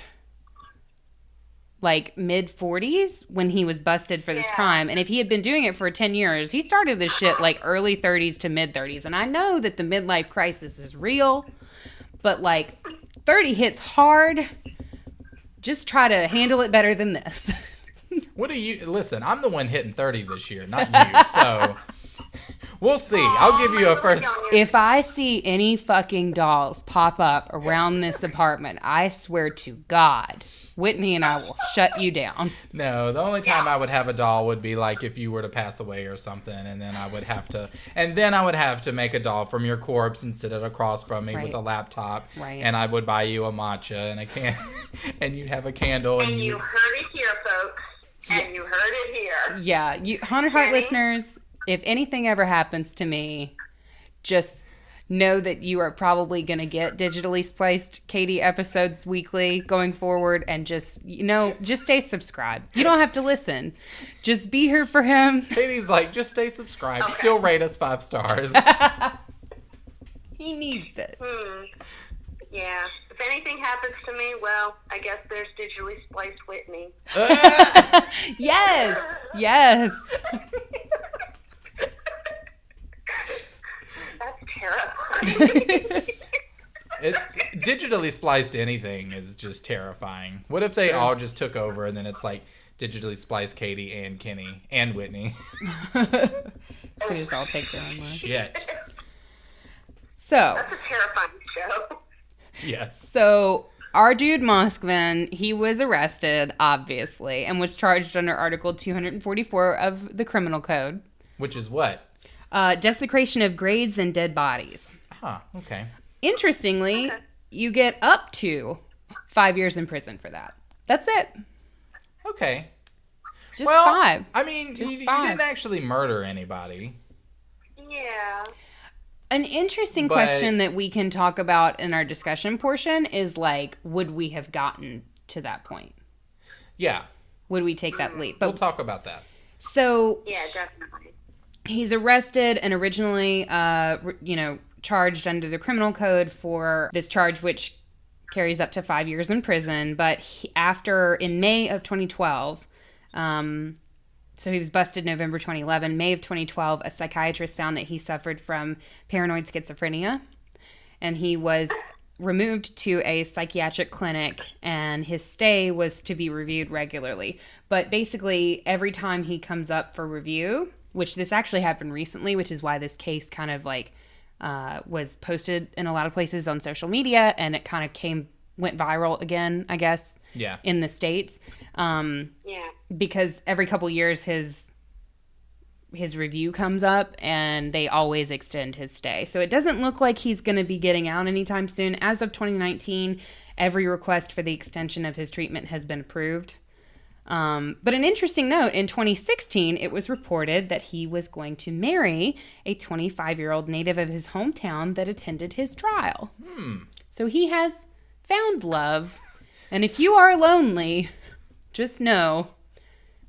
[SPEAKER 2] like mid 40s when he was busted for this crime. And if he had been doing it for 10 years, he started this shit like early 30s to mid 30s. And I know that the midlife crisis is real, but like 30 hits hard. Just try to handle it better than this.
[SPEAKER 1] Listen, I'm the one hitting 30 this year, not you. So we'll see. I'll give you a first.
[SPEAKER 2] If I see any fucking dolls pop up around this apartment, I swear to God, Whitney and I will shut you down.
[SPEAKER 1] No, the only time I would have a doll would be like if you were to pass away or something, and then I would have to make a doll from your corpse and sit it across from me with a laptop.
[SPEAKER 2] Right.
[SPEAKER 1] And I would buy you a matcha and and you'd have a candle.
[SPEAKER 3] And you heard it here, folks. And you heard it here.
[SPEAKER 2] Yeah, you Haunted Heart listeners, if anything ever happens to me, just know that you are probably going to get digitally spliced Katie episodes weekly going forward, and just stay subscribed. You don't have to listen. Just be here for him.
[SPEAKER 1] Katie's like, just stay subscribed. Okay. Still rate us 5 stars.
[SPEAKER 2] He needs it.
[SPEAKER 3] Yeah. If anything happens to me, well, I guess there's digitally spliced Whitney.
[SPEAKER 2] Yes. Yes.
[SPEAKER 3] That's terrifying.
[SPEAKER 1] It's digitally spliced anything is just terrifying. What if they all just took over and then it's like digitally spliced Katie and Kenny and Whitney?
[SPEAKER 2] They just all take their own life.
[SPEAKER 1] Shit.
[SPEAKER 2] So.
[SPEAKER 3] That's a terrifying show.
[SPEAKER 1] Yes.
[SPEAKER 2] So our dude Moskvin, he was arrested, obviously, and was charged under Article 244 of the Criminal Code.
[SPEAKER 1] Which is what?
[SPEAKER 2] Desecration of graves and dead bodies.
[SPEAKER 1] Huh, okay.
[SPEAKER 2] Interestingly, you get up to 5 years in prison for that. That's it.
[SPEAKER 1] Okay.
[SPEAKER 2] Just 5.
[SPEAKER 1] I mean, you didn't actually murder anybody.
[SPEAKER 3] Yeah.
[SPEAKER 2] An interesting question that we can talk about in our discussion portion is like, would we have gotten to that point?
[SPEAKER 1] Yeah.
[SPEAKER 2] Would we take that leap? But
[SPEAKER 1] we'll talk about that.
[SPEAKER 2] So
[SPEAKER 3] yeah, definitely.
[SPEAKER 2] He's arrested and originally, charged under the criminal code for this charge, which carries up to 5 years in prison. But in May of 2012, so he was busted November 2011. May of 2012, a psychiatrist found that he suffered from paranoid schizophrenia, and he was removed to a psychiatric clinic, and his stay was to be reviewed regularly. But basically, every time he comes up for review, which this actually happened recently, which is why this case kind of like was posted in a lot of places on social media, and it kind of went viral again, I guess, in the States. Because every couple years his review comes up, and they always extend his stay. So it doesn't look like he's going to be getting out anytime soon. As of 2019, every request for the extension of his treatment has been approved. But an interesting note, in 2016, it was reported that he was going to marry a 25-year-old native of his hometown that attended his trial. So he has found love. And if you are lonely, just know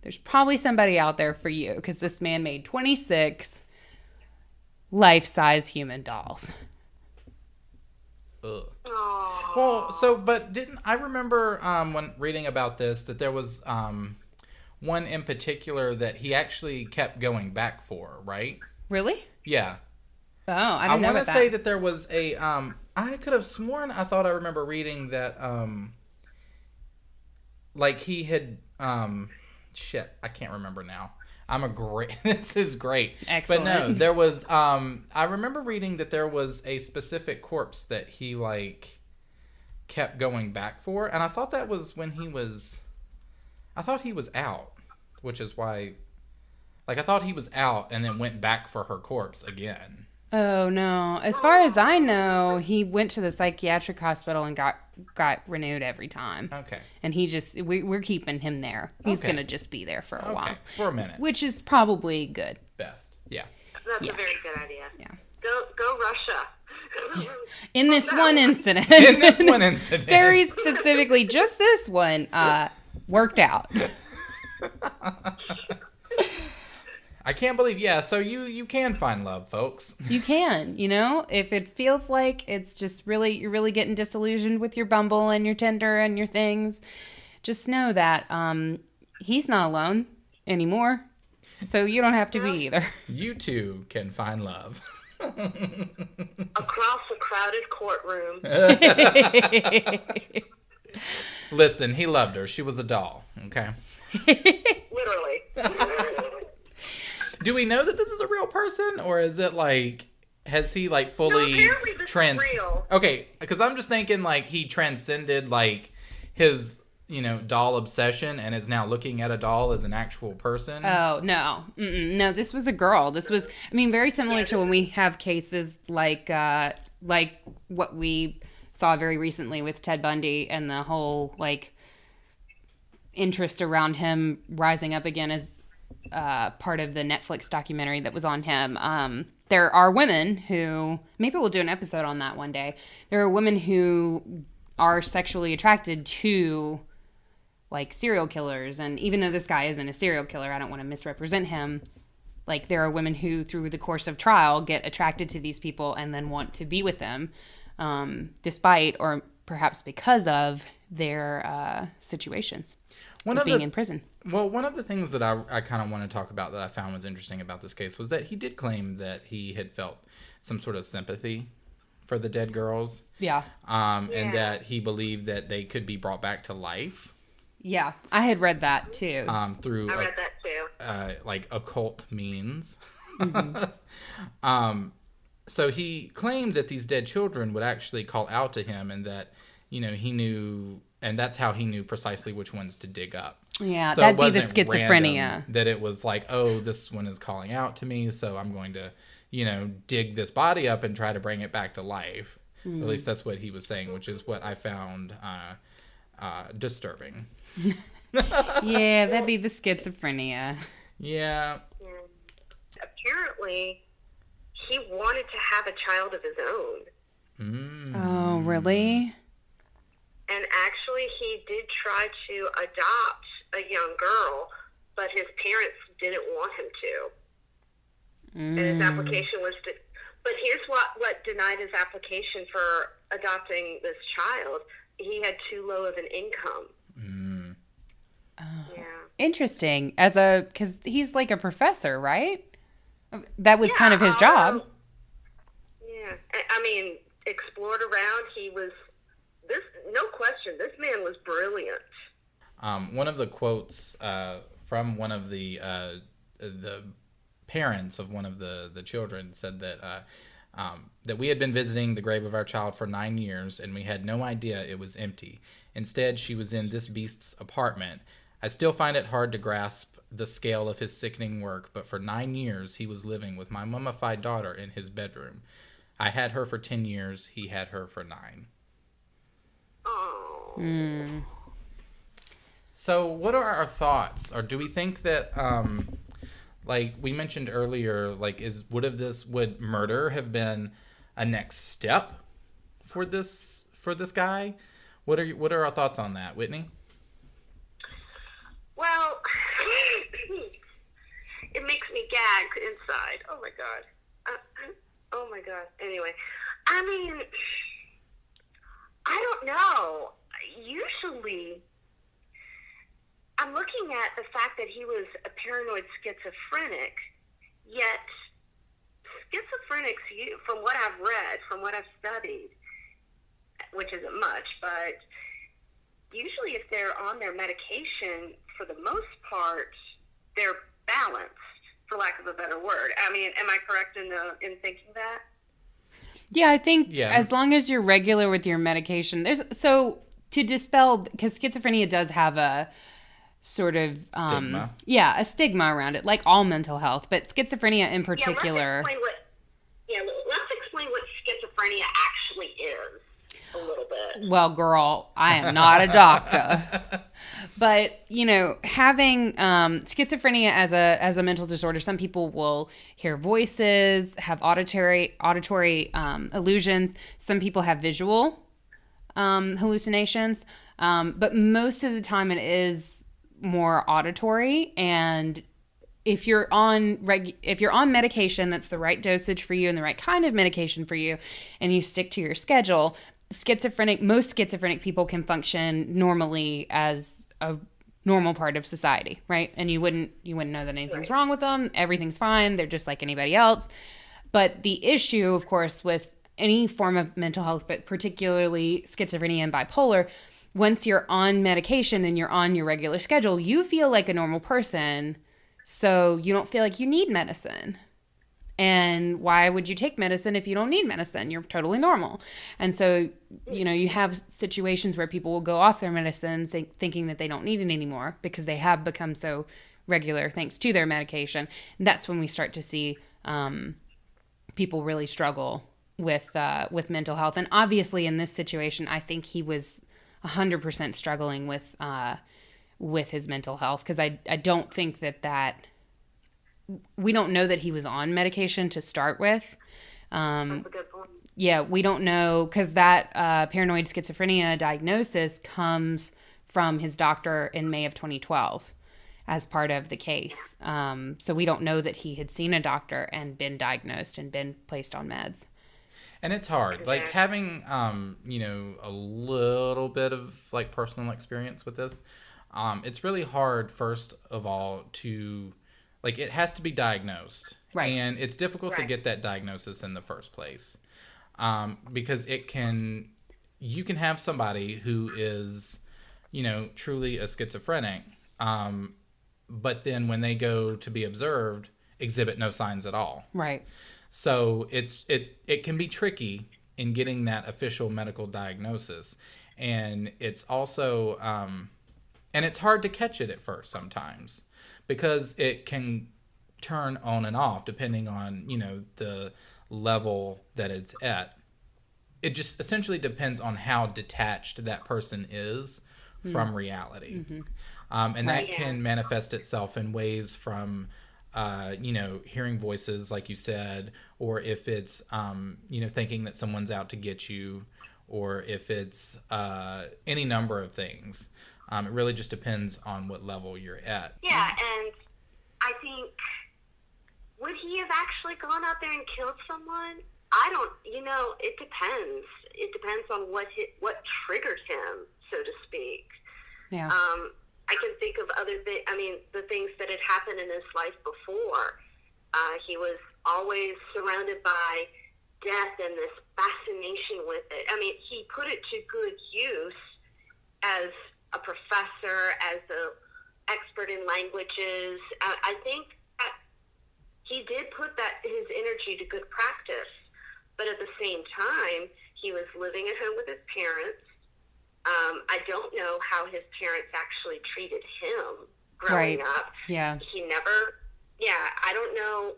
[SPEAKER 2] there's probably somebody out there for you, because this man made 26 life-size human dolls.
[SPEAKER 1] Ugh. Well, but didn't I remember when reading about this that there was one in particular that he actually kept going back for, right?
[SPEAKER 2] Really?
[SPEAKER 1] Yeah.
[SPEAKER 2] Oh, I didn't know about that. I want
[SPEAKER 1] to say that there was a I could have sworn I thought I remember reading that like he had shit, I can't remember now. This is great.
[SPEAKER 2] Excellent.
[SPEAKER 1] But no, there was I remember reading that there was a specific corpse that he like kept going back for, and I thought that was when he was out, which is why I thought he was out and then went back for her corpse again.
[SPEAKER 2] Oh no. As far as I know, he went to the psychiatric hospital and got renewed every time.
[SPEAKER 1] Okay.
[SPEAKER 2] And we're keeping him there. He's going to just be there for a while.
[SPEAKER 1] For a minute.
[SPEAKER 2] Which is probably good.
[SPEAKER 1] Best. Yeah.
[SPEAKER 3] That's a very good idea.
[SPEAKER 2] Yeah.
[SPEAKER 3] Go Russia.
[SPEAKER 2] In this one incident. Very specifically, just this one worked out.
[SPEAKER 1] I can't believe, so you can find love, folks.
[SPEAKER 2] You can, if it feels like it's just you're really getting disillusioned with your Bumble and your Tinder and your things, just know that he's not alone anymore, so you don't have to be either.
[SPEAKER 1] You too can find love.
[SPEAKER 3] Across a crowded courtroom.
[SPEAKER 1] Listen, he loved her. She was a doll, okay?
[SPEAKER 3] Literally.
[SPEAKER 1] Do we know that this is a real person, or is it like, has he like fully
[SPEAKER 3] apparently this is real.
[SPEAKER 1] Okay, because I'm just thinking like he transcended like his doll obsession and is now looking at a doll as an actual person.
[SPEAKER 2] Oh no, no, this was a girl. This was, very similar to when we have cases like what we saw very recently with Ted Bundy and the whole like interest around him rising up again as part of the Netflix documentary that was on him. There are women who, maybe we'll do an episode on that one day. There are women who are sexually attracted to like serial killers. And even though this guy isn't a serial killer, I don't want to misrepresent him. Like there are women who through the course of trial get attracted to these people and then want to be with them, despite or perhaps because of their situations. Being in prison.
[SPEAKER 1] Well, one of the things that I kind of want to talk about that I found was interesting about this case was that he did claim that he had felt some sort of sympathy for the dead girls.
[SPEAKER 2] Yeah.
[SPEAKER 1] And that he believed that they could be brought back to life.
[SPEAKER 2] Yeah, I had read that too.
[SPEAKER 3] I read that too.
[SPEAKER 1] Like occult means. Mm-hmm. So he claimed that these dead children would actually call out to him, and that he knew. And that's how he knew precisely which ones to dig up.
[SPEAKER 2] Yeah, so that'd be the schizophrenia.
[SPEAKER 1] That it was like, oh, this one is calling out to me, so I'm going to, dig this body up and try to bring it back to life. At least that's what he was saying, which is what I found disturbing.
[SPEAKER 2] Yeah, that'd be the schizophrenia.
[SPEAKER 1] Yeah.
[SPEAKER 3] Apparently, he wanted to have a child of his own.
[SPEAKER 2] Oh, really?
[SPEAKER 3] And actually, he did try to adopt a young girl, but his parents didn't want him to. And his application But here's what denied his application for adopting this child. He had too low of an income.
[SPEAKER 1] Mm.
[SPEAKER 3] Yeah.
[SPEAKER 2] Interesting. Because he's like a professor, right? That was kind of his job.
[SPEAKER 3] Yeah. I mean, explored around. No question, this man was brilliant.
[SPEAKER 1] One of the quotes from one of the parents of one of the children said that that we had been visiting the grave of our child for 9 years, and we had no idea it was empty. Instead, she was in this beast's apartment. I still find it hard to grasp the scale of his sickening work, but for 9 years he was living with my mummified daughter in his bedroom. I had her for 10 years. He had her for 9.
[SPEAKER 3] Oh.
[SPEAKER 2] Mm.
[SPEAKER 1] So what are our thoughts? Or do we think that, like we mentioned earlier, like would murder have been a next step for this guy? What are our thoughts on that, Whitney?
[SPEAKER 3] Well, it makes me gag inside. Oh my god. Oh my god. Anyway, I mean, I don't know. Usually, I'm looking at the fact that he was a paranoid schizophrenic, yet schizophrenics, from what I've read, from what I've studied, which isn't much, but usually if they're on their medication, for the most part, they're balanced, for lack of a better word. I mean, am I correct in thinking that?
[SPEAKER 2] Yeah, I think as long as you're regular with your medication, to dispel, because schizophrenia does have a sort of
[SPEAKER 1] stigma.
[SPEAKER 2] A stigma around it, like all mental health, but schizophrenia in particular.
[SPEAKER 3] Let's explain what schizophrenia actually is a little bit.
[SPEAKER 2] Well, girl, I am not a doctor. But, having schizophrenia as a mental disorder, some people will hear voices, have auditory illusions. Some people have visual hallucinations. But most of the time it is more auditory. And if you're on medication that's the right dosage for you and the right kind of medication for you, and you stick to your schedule, most schizophrenic people can function normally as a normal part of society, right? And you wouldn't know that anything's wrong with them. Everything's fine. They're just like anybody else. But the issue, of course, with any form of mental health, but particularly schizophrenia and bipolar, once you're on medication and you're on your regular schedule, you feel like a normal person. So you don't feel like you need medicine. And why would you take medicine if you don't need medicine? You're totally normal. And so, you have situations where people will go off their medicines thinking that they don't need it anymore because they have become so regular thanks to their medication. And that's when we start to see people really struggle with mental health. And obviously in this situation, I think he was 100% struggling with his mental health, because I don't think that we don't know that he was on medication to start with.
[SPEAKER 3] That's a good point.
[SPEAKER 2] Yeah, we don't know, because that paranoid schizophrenia diagnosis comes from his doctor in May of 2012 as part of the case. So we don't know that he had seen a doctor and been diagnosed and been placed on meds.
[SPEAKER 1] And it's hard, like having, a little bit of like personal experience with this. It's really hard, first of all, to, like, it has to be diagnosed.
[SPEAKER 2] Right.
[SPEAKER 1] And it's difficult to get that diagnosis in the first place. Because you can have somebody who is, truly a schizophrenic, but then when they go to be observed, exhibit no signs at all.
[SPEAKER 2] Right.
[SPEAKER 1] So it can be tricky in getting that official medical diagnosis. And it's also, and it's hard to catch it at first sometimes, because it can turn on and off depending on, the level that it's at. It just essentially depends on how detached that person is from reality. Mm-hmm. And that can manifest itself in ways from, hearing voices, like you said, or if it's, thinking that someone's out to get you, or if it's any number of things. It really just depends on what level you're at.
[SPEAKER 3] Yeah, and I think would he have actually gone out there and killed someone? I don't, it depends. It depends on what triggered him, so to speak.
[SPEAKER 2] Yeah.
[SPEAKER 3] I can think of other things. I mean, the things that had happened in his life before. He was always surrounded by death and this fascination with it. I mean, he put it to good use as a professor, as an expert in languages. I think that he did put his energy to good practice, but at the same time, he was living at home with his parents. I don't know how his parents actually treated him growing up.
[SPEAKER 2] Yeah.
[SPEAKER 3] I don't know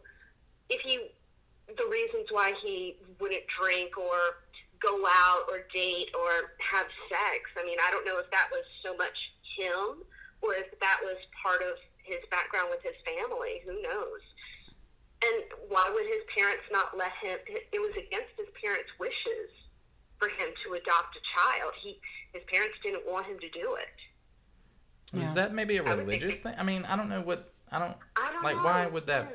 [SPEAKER 3] the reasons why he wouldn't drink or go out or date or have sex. I mean, I don't know if that was so much him or if that was part of his background with his family. Who knows? And why would his parents not let him? It was against his parents' wishes for him to adopt a child. His parents didn't want him to do it.
[SPEAKER 1] Is that maybe a religious thing? I mean, I don't know why would that?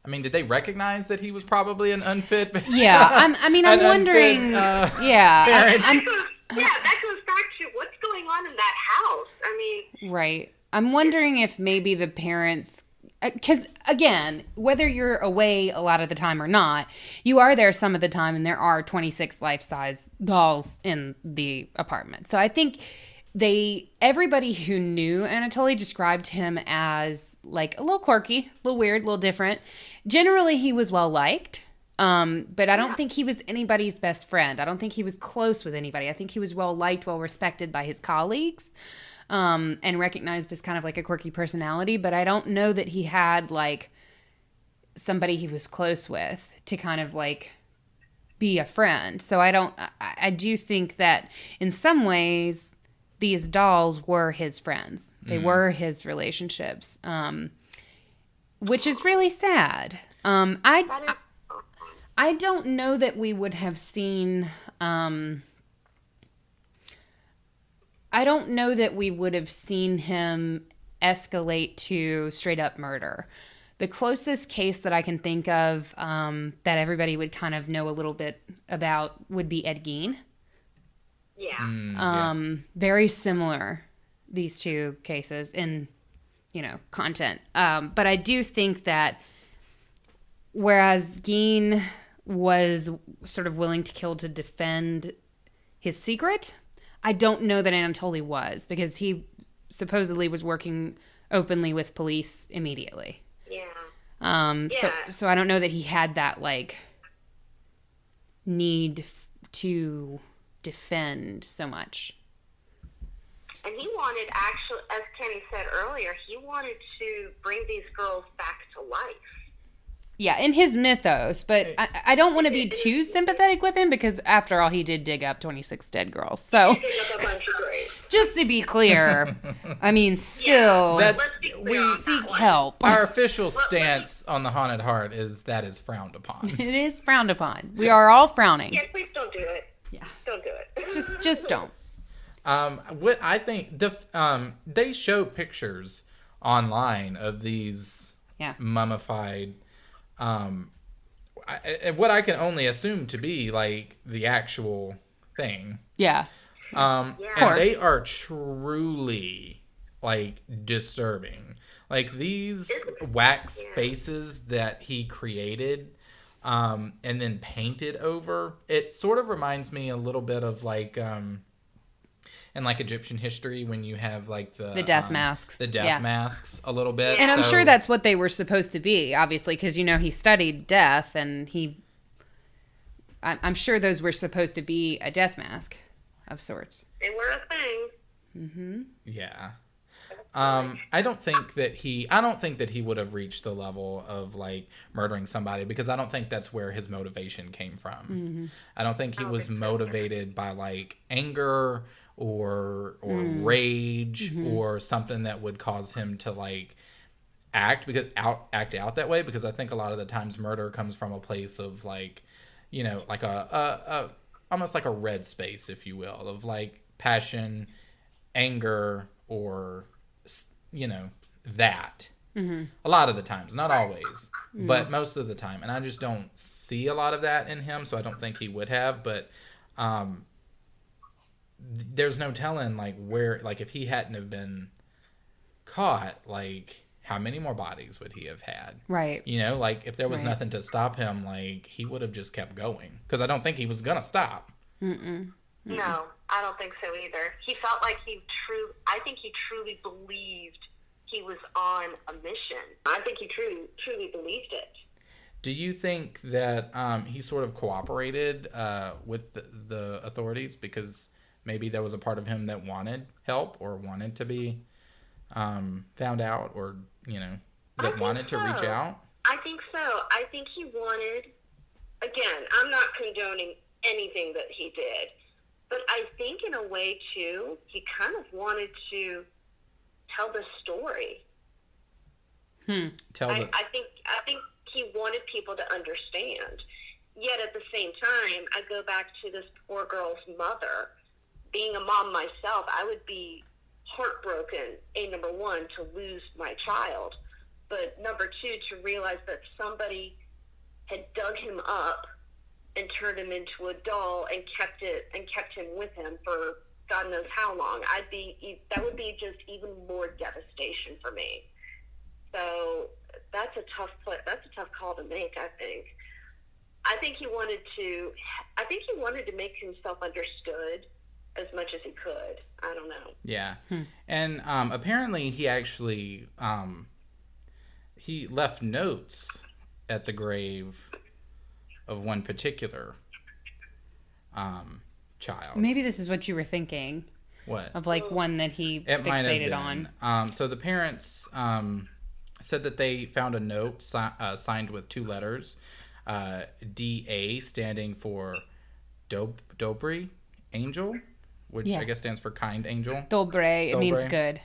[SPEAKER 1] I mean, did they recognize that he was probably an unfit?
[SPEAKER 2] Yeah, I'm wondering.
[SPEAKER 1] Unfit,
[SPEAKER 2] that
[SPEAKER 3] goes back to what's going on in that house. I mean,
[SPEAKER 2] right. I'm wondering if maybe the parents, because again, whether you're away a lot of the time or not, you are there some of the time, and there are 26 life-size dolls in the apartment. So I think everybody who knew Anatoly described him as like a little quirky, a little weird, a little different. Generally, he was well liked, but I don't think he was anybody's best friend. I don't think he was close with anybody. I think he was well liked, well respected by his colleagues, and recognized as kind of like a quirky personality. But I don't know that he had like somebody he was close with to kind of like be a friend. So I do think that in some ways these dolls were his friends. They were his relationships, which is really sad. I don't know that we would have seen. I don't know that we would have seen him escalate to straight up murder. The closest case that I can think of that everybody would kind of know a little bit about would be Ed Gein.
[SPEAKER 3] Yeah.
[SPEAKER 2] Very similar, these two cases in, content. But I do think that whereas Gein was sort of willing to kill to defend his secret, I don't know that Anatoly was, because he supposedly was working openly with police immediately.
[SPEAKER 3] Yeah.
[SPEAKER 2] So I don't know that he had that like need to defend so much.
[SPEAKER 3] And he wanted, actually, as Kenny said earlier, he wanted to bring these girls back to life.
[SPEAKER 2] Yeah, in his mythos, but I don't want to be too sympathetic with him, because after all, he did dig up 26 dead girls. So,
[SPEAKER 3] He dig up a bunch of graves.
[SPEAKER 2] just to be clear, I mean, still,
[SPEAKER 3] Let's be clear on that
[SPEAKER 2] seek
[SPEAKER 3] one.
[SPEAKER 2] help.
[SPEAKER 1] Our official stance on the haunted heart is that is frowned upon.
[SPEAKER 2] It is frowned upon. We are all frowning.
[SPEAKER 3] Yeah, please don't do it.
[SPEAKER 2] Yeah.
[SPEAKER 3] Don't do it.
[SPEAKER 2] Just don't.
[SPEAKER 1] What I think they show pictures online of these mummified. What I can only assume to be like the actual thing.
[SPEAKER 2] Yeah.
[SPEAKER 1] And they are truly like disturbing. Like these wax faces that he created and then painted over. It sort of reminds me a little bit of like in like Egyptian history when you have like the
[SPEAKER 2] death masks.
[SPEAKER 1] The death masks a little bit.
[SPEAKER 2] And I'm sure that's what they were supposed to be, obviously, because, he studied death, and I'm sure those were supposed to be a death mask of sorts.
[SPEAKER 3] They were a thing.
[SPEAKER 2] Mm-hmm.
[SPEAKER 1] Yeah. I don't think that he would have reached the level of like murdering somebody, because I don't think that's where his motivation came from.
[SPEAKER 2] Mm-hmm.
[SPEAKER 1] I don't think he was motivated by like anger or rage or something that would cause him to like act out that way, because I think a lot of the times murder comes from a place of like, like a almost like a red space, if you will, of like passion, anger, or that. A lot of the times, not always. but most of the time. And I just don't see a lot of that in him, so I don't think he would have. But there's no telling, like, where, like, if he hadn't have been caught, like, how many more bodies would he have had?
[SPEAKER 2] Right.
[SPEAKER 1] You know, like, if there was
[SPEAKER 2] Right.
[SPEAKER 1] nothing to stop him, like, he would have just kept going. Because I don't think he was going to stop.
[SPEAKER 3] No, I don't think so either. He felt like I think he truly believed he was on a mission. I think he truly believed it.
[SPEAKER 1] Do you think that he sort of cooperated with the authorities because maybe there was a part of him that wanted help or wanted to be found out, or, you know, that wanted to reach out?
[SPEAKER 3] I think so. I think he wanted, again, I'm not condoning anything that he did, but I think in a way, too, he kind of wanted to tell the story. I think he wanted people to understand. Yet at the same time, I go back to this poor girl's mother. Being a mom myself, I would be heartbroken, number one, to lose my child, but number two, to realize that somebody had dug him up and turned him into a doll and kept him with him for God knows how long. That would be just even more devastation for me. So that's a tough call to make, I think. I think he wanted to make himself understood as much as he could. I don't know.
[SPEAKER 1] Yeah. And apparently he actually he left notes at the grave of one particular child.
[SPEAKER 2] Maybe this is what you were thinking.
[SPEAKER 1] What?
[SPEAKER 2] Of, like, one that he
[SPEAKER 1] It might have
[SPEAKER 2] fixated
[SPEAKER 1] been.
[SPEAKER 2] on.
[SPEAKER 1] So the parents said that they found a note signed with two letters, D.A. standing for Dobry Angel, which I guess stands for kind angel.
[SPEAKER 2] Dobre. It means
[SPEAKER 1] Dobre.
[SPEAKER 2] good.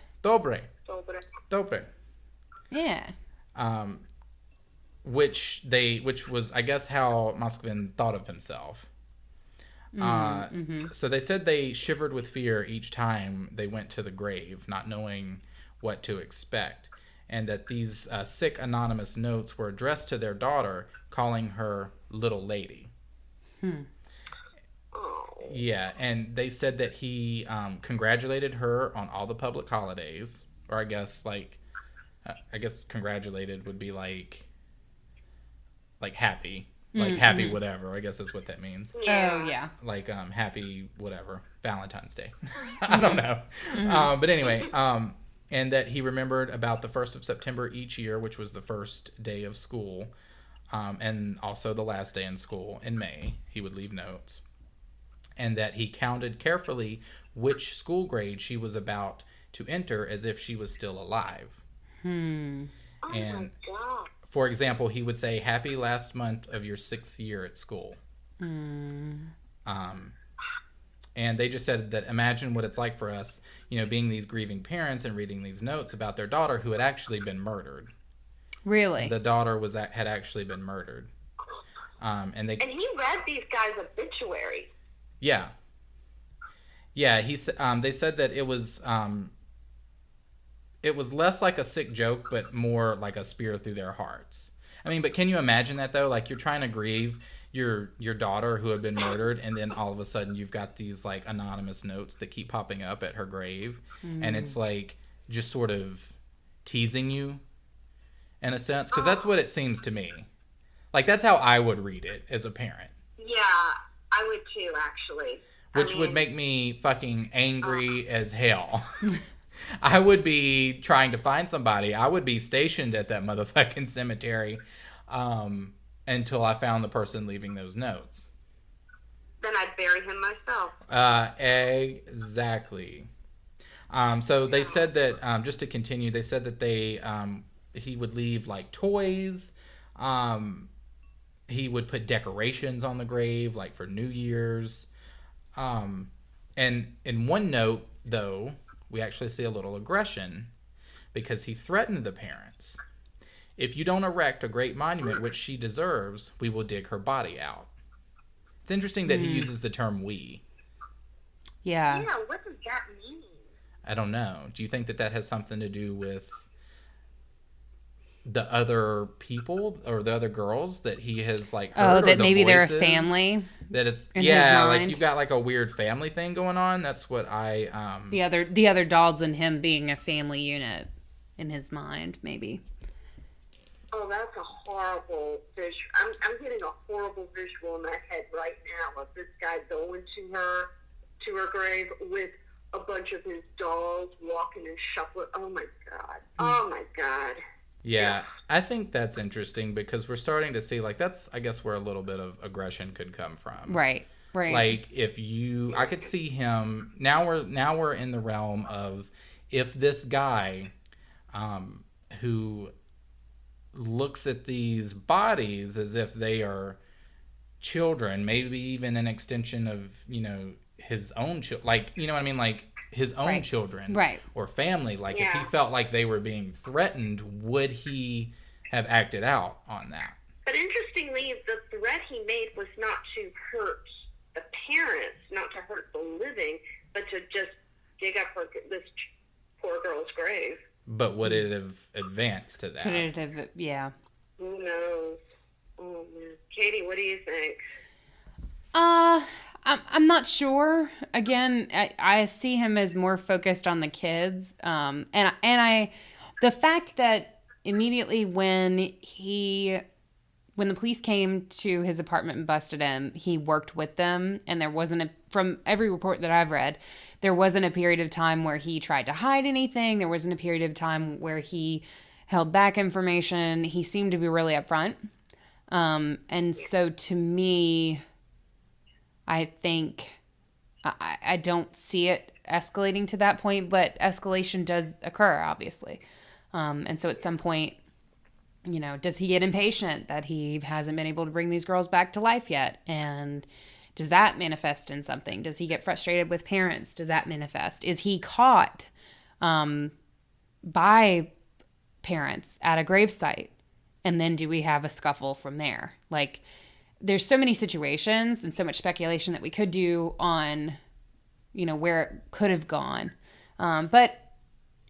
[SPEAKER 1] Dobre.
[SPEAKER 2] Yeah.
[SPEAKER 1] Which was, I guess, how Moskvin thought of himself. So they said they shivered with fear each time they went to the grave, not knowing what to expect, and that these sick anonymous notes were addressed to their daughter, calling her little lady. Yeah, and they said that he congratulated her on all the public holidays, or I guess congratulated would be like happy. Like happy whatever, I guess that's what that means.
[SPEAKER 3] Yeah.
[SPEAKER 2] Oh, yeah.
[SPEAKER 1] Like happy whatever, Valentine's Day. I don't know. But anyway, and that he remembered about the 1st of September each year, which was the first day of school, and also the last day in school in May. He would leave notes. And that he counted carefully which school grade she was about to enter as if she was still alive.
[SPEAKER 3] Oh
[SPEAKER 1] And
[SPEAKER 3] my God.
[SPEAKER 1] for example, he would say, "Happy last month of your 6th year at school." And they just said that imagine what it's like for us, you know, being these grieving parents and reading these notes about their daughter who had actually been murdered.
[SPEAKER 2] Really?
[SPEAKER 1] The daughter had actually been murdered. And
[SPEAKER 3] he read these guys' obituaries.
[SPEAKER 1] Yeah. They said that it was less like a sick joke, but more like a spear through their hearts. I mean, but can you imagine that though? Like, you're trying to grieve your daughter who had been murdered, and then all of a sudden you've got these like anonymous notes that keep popping up at her grave, and it's like just sort of teasing you in a sense, because that's what it seems to me. Like, that's how I would read it as a parent.
[SPEAKER 3] Yeah, I would too, actually.
[SPEAKER 1] Which would make me fucking angry as hell. I would be trying to find somebody. I would be stationed at that motherfucking cemetery until I found the person leaving those notes.
[SPEAKER 3] Then I'd bury him myself.
[SPEAKER 1] Exactly. So they said that, just to continue, they said that he would leave like toys. He would put decorations on the grave, like for New Year's. And in one note, though, we actually see a little aggression, because he threatened the parents. "If you don't erect a great monument which she deserves, we will dig her body out." It's interesting that he uses the term "we."
[SPEAKER 2] Yeah.
[SPEAKER 3] Yeah, what does that mean?
[SPEAKER 1] I don't know. Do you think that has something to do with the other people or the other girls that he has like
[SPEAKER 2] Oh,
[SPEAKER 1] heard, or
[SPEAKER 2] that
[SPEAKER 1] the
[SPEAKER 2] maybe they're a
[SPEAKER 1] voices,
[SPEAKER 2] family.
[SPEAKER 1] that it's
[SPEAKER 2] in his
[SPEAKER 1] like
[SPEAKER 2] mind.
[SPEAKER 1] you've got like a weird family thing going on. That's what I
[SPEAKER 2] The other dolls and him being a family unit in his mind, maybe.
[SPEAKER 3] Oh, that's a horrible visual. I'm getting a horrible visual in my head right now of this guy going to her grave with a bunch of his dolls walking and shuffling. Oh my God. Oh my God.
[SPEAKER 1] Yeah, I think that's interesting because we're starting to see like that's I guess where a little bit of aggression could come from.
[SPEAKER 2] Right.
[SPEAKER 1] Like I could see him now. We're in the realm of if this guy, who looks at these bodies as if they are children, maybe even an extension of his own like what I mean, like his own children,
[SPEAKER 2] right,
[SPEAKER 1] or family. Like if he felt like they were being threatened, would he have acted out on that?
[SPEAKER 3] But interestingly, the threat he made was not to hurt the parents, not to hurt the living, but to just dig up this poor girl's grave.
[SPEAKER 1] But would it have advanced to that?
[SPEAKER 2] Could it have? Yeah.
[SPEAKER 3] Who knows? Oh man, Katie, what do you think?
[SPEAKER 2] I'm not sure. Again, I see him as more focused on the kids. And the fact that immediately when the police came to his apartment and busted him, he worked with them, and there wasn't from every report that I've read, there wasn't a period of time where he tried to hide anything. There wasn't a period of time where he held back information. He seemed to be really upfront. And so to me, I think I don't see it escalating to that point, but escalation does occur, obviously. And so at some point, does he get impatient that he hasn't been able to bring these girls back to life yet? And does that manifest in something? Does he get frustrated with parents? Does that manifest? Is he caught by parents at a gravesite? And then do we have a scuffle from there? Like, there's so many situations and so much speculation that we could do on, where it could have gone. But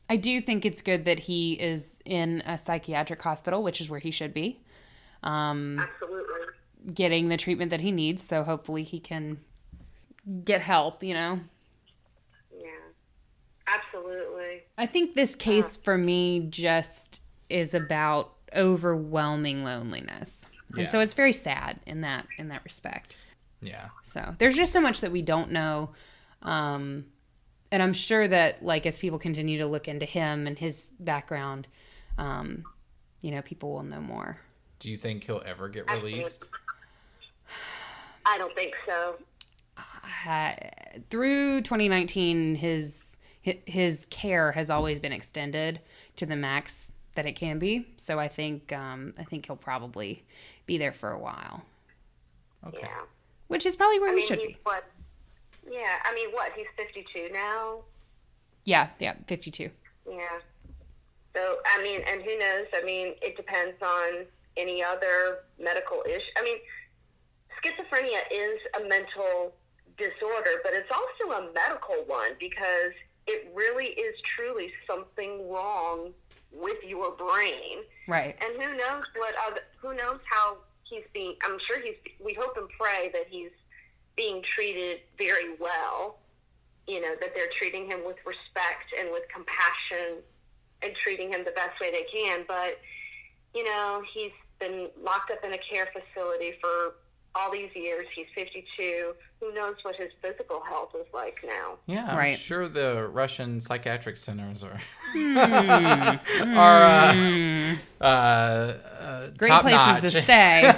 [SPEAKER 2] I do think it's good that he is in a psychiatric hospital, which is where he should be.
[SPEAKER 3] Absolutely.
[SPEAKER 2] Getting the treatment that he needs. So hopefully he can get help,
[SPEAKER 3] Yeah, absolutely.
[SPEAKER 2] I think this case for me just is about overwhelming loneliness.
[SPEAKER 1] Yeah.
[SPEAKER 2] And so it's very sad in that respect.
[SPEAKER 1] Yeah.
[SPEAKER 2] So there's just so much that we don't know. And I'm sure that, like, as people continue to look into him and his background, people will know more.
[SPEAKER 1] Do you think he'll ever get released?
[SPEAKER 3] I don't think so.
[SPEAKER 2] Through 2019, his care has always been extended to the max that it can be. So I think he'll probably be there for a while.
[SPEAKER 1] Okay.
[SPEAKER 3] Yeah.
[SPEAKER 2] Which is probably where he should be.
[SPEAKER 3] Yeah, he's 52 now?
[SPEAKER 2] Yeah, 52.
[SPEAKER 3] Yeah. So, and who knows? It depends on any other medical issue. Schizophrenia is a mental disorder, but it's also a medical one because it really is truly something wrong with your brain.
[SPEAKER 2] Right.
[SPEAKER 3] And who knows how he's being, we hope and pray that he's being treated very well, that they're treating him with respect and with compassion and treating him the best way they can. But, he's been locked up in a care facility for all these years. He's 52. Who knows what his physical health is like now?
[SPEAKER 1] Yeah, I'm
[SPEAKER 2] right.
[SPEAKER 1] sure the Russian psychiatric centers are
[SPEAKER 2] great
[SPEAKER 1] top
[SPEAKER 2] places
[SPEAKER 1] notch.
[SPEAKER 2] to stay.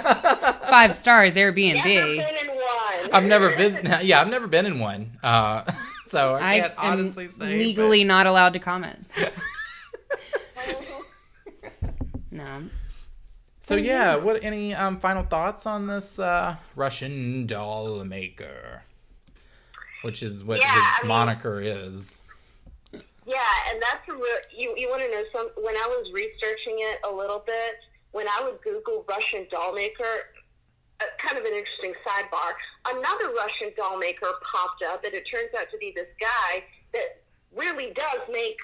[SPEAKER 2] 5 stars Airbnb.
[SPEAKER 3] Never been in one.
[SPEAKER 1] I've never been in one. So I can't honestly say.
[SPEAKER 2] Legally not allowed to comment. No.
[SPEAKER 1] So yeah, what any final thoughts on this Russian Dollmaker, which is what his moniker is?
[SPEAKER 3] Yeah, and that's you want to know when I was researching it a little bit, when I would Google Russian Dollmaker, kind of an interesting sidebar, another Russian Dollmaker popped up, and it turns out to be this guy that really does make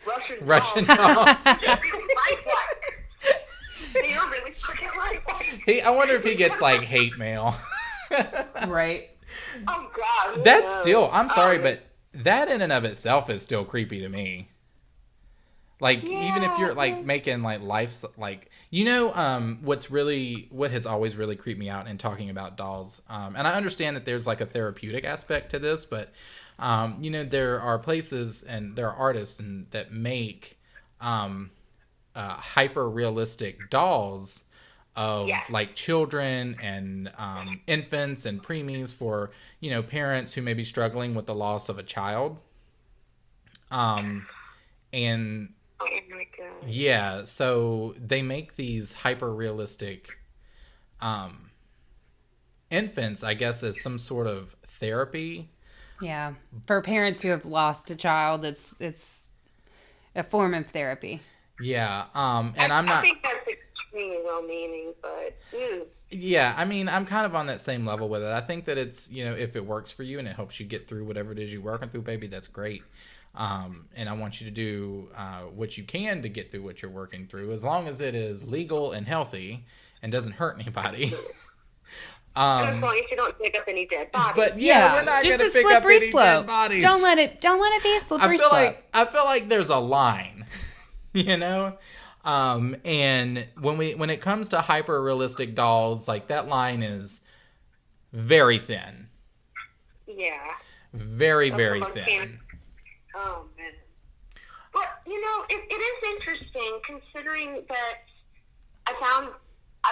[SPEAKER 3] Russian dolls.
[SPEAKER 1] dolls.
[SPEAKER 3] Really like one.
[SPEAKER 1] I wonder if he gets like hate mail.
[SPEAKER 2] Right.
[SPEAKER 3] Oh God. who
[SPEAKER 1] That's
[SPEAKER 3] knows?
[SPEAKER 1] still, I'm sorry, but that in and of itself is still creepy to me. Like, even if you're like making like life, like, what has always really creeped me out in talking about dolls. And I understand that there's like a therapeutic aspect to this, but there are places and there are artists that make hyper realistic dolls of like children and infants and preemies for parents who may be struggling with the loss of a child. And
[SPEAKER 3] Oh my God.
[SPEAKER 1] yeah, so they make these hyper realistic infants, I guess, as some sort of therapy.
[SPEAKER 2] Yeah. For parents who have lost a child, it's a form of therapy.
[SPEAKER 1] Yeah, and I'm not.
[SPEAKER 3] I think that's extremely well-meaning, but.
[SPEAKER 1] Yeah, I mean, I'm kind of on that same level with it. I think that it's, if it works for you and it helps you get through whatever it is you're working through, baby, that's great. And I want you to do what you can to get through what you're working through, as long as it is legal and healthy and doesn't hurt anybody.
[SPEAKER 3] And as long as you don't dig up any dead bodies.
[SPEAKER 1] But we're not
[SPEAKER 2] just
[SPEAKER 1] gonna
[SPEAKER 2] a
[SPEAKER 1] pick up
[SPEAKER 2] slippery
[SPEAKER 1] any
[SPEAKER 2] slope.
[SPEAKER 1] dead bodies.
[SPEAKER 2] Don't let it be a slippery slope.
[SPEAKER 1] I feel like there's a line, and when it comes to hyper realistic dolls, like that line is very thin.
[SPEAKER 3] Yeah.
[SPEAKER 1] Very,
[SPEAKER 3] That's
[SPEAKER 1] very
[SPEAKER 3] the most
[SPEAKER 1] thin.
[SPEAKER 3] painful. Oh, man. But, it is interesting considering that I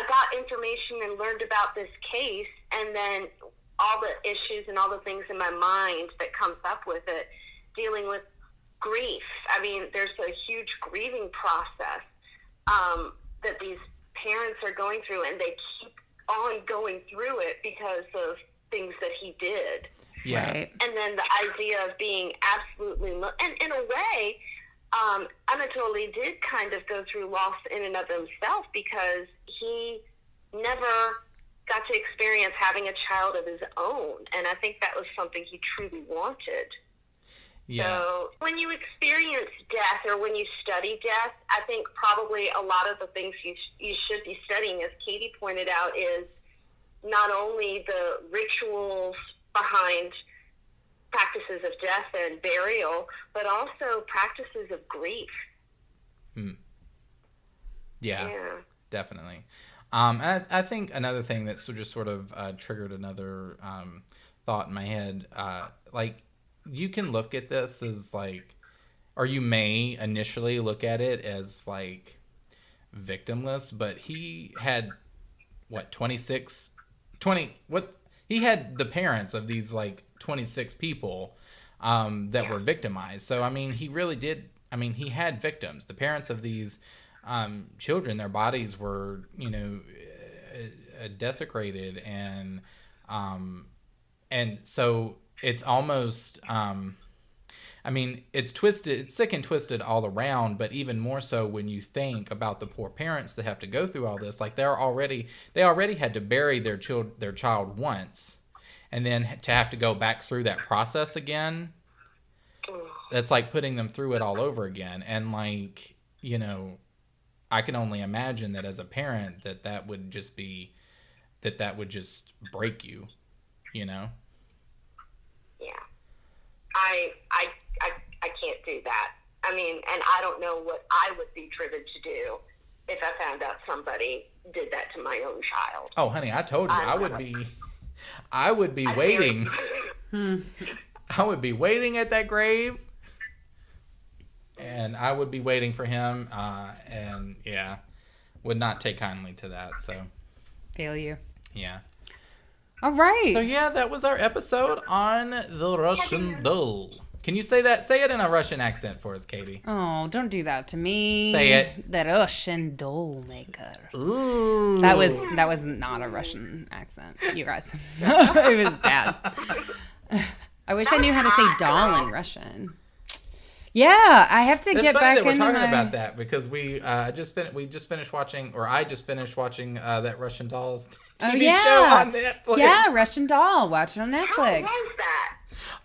[SPEAKER 3] got information and learned about this case, and then all the issues and all the things in my mind that comes up with it, dealing with grief. I mean, there's a huge grieving process that these parents are going through, and they keep on going through it because of things that he did.
[SPEAKER 1] Yeah.
[SPEAKER 2] Right.
[SPEAKER 3] And then the idea of being absolutely, and in a way, Anatoly did kind of go through loss in and of himself, because he never got to experience having a child of his own. And I think that was something he truly wanted.
[SPEAKER 1] Yeah.
[SPEAKER 3] So when you experience death, or when you study death, I think probably a lot of the things you should be studying, as Katie pointed out, is not only the rituals behind practices of death and burial, but also practices of grief.
[SPEAKER 1] Yeah, definitely. And I think another thing that just sort of triggered another thought in my head, like, you can look at this as like, or you may initially look at it as like victimless, but he had he had the parents of these like 26 people that were victimized. So, I mean, he really did. I mean, he had victims. The parents of these children, their bodies were, desecrated, and so it's almost, I mean, it's twisted, it's sick and twisted all around, but even more so when you think about the poor parents that have to go through all this. Like, they already had to bury their child once, and then to have to go back through that process again. That's like putting them through it all over again. And like, I can only imagine that as a parent that would just break you,
[SPEAKER 3] Yeah. I can't do that. I mean, and I don't know what I would be driven to do if I found out somebody did that to my own child.
[SPEAKER 1] Oh, honey, I told you I would be waiting. I would be waiting at that grave, and I would be waiting for him, and yeah, would not take kindly to that. So,
[SPEAKER 2] Feel you.
[SPEAKER 1] Yeah.
[SPEAKER 2] All right.
[SPEAKER 1] So yeah, that was our episode on the Russian doll. Can you say that? Say it in a Russian accent for us, Katie.
[SPEAKER 2] Oh, don't do that to me.
[SPEAKER 1] Say it.
[SPEAKER 2] The Russian Dollmaker.
[SPEAKER 1] Ooh.
[SPEAKER 2] That was not a Russian accent, you guys. It was bad. I wish I knew how to say doll in Russian. Yeah, I have to get back
[SPEAKER 1] into
[SPEAKER 2] into
[SPEAKER 1] we're talking about that, because I just finished watching that Russian Dolls TV show on Netflix.
[SPEAKER 2] Yeah, Russian Doll. Watch it on Netflix.
[SPEAKER 3] How was that?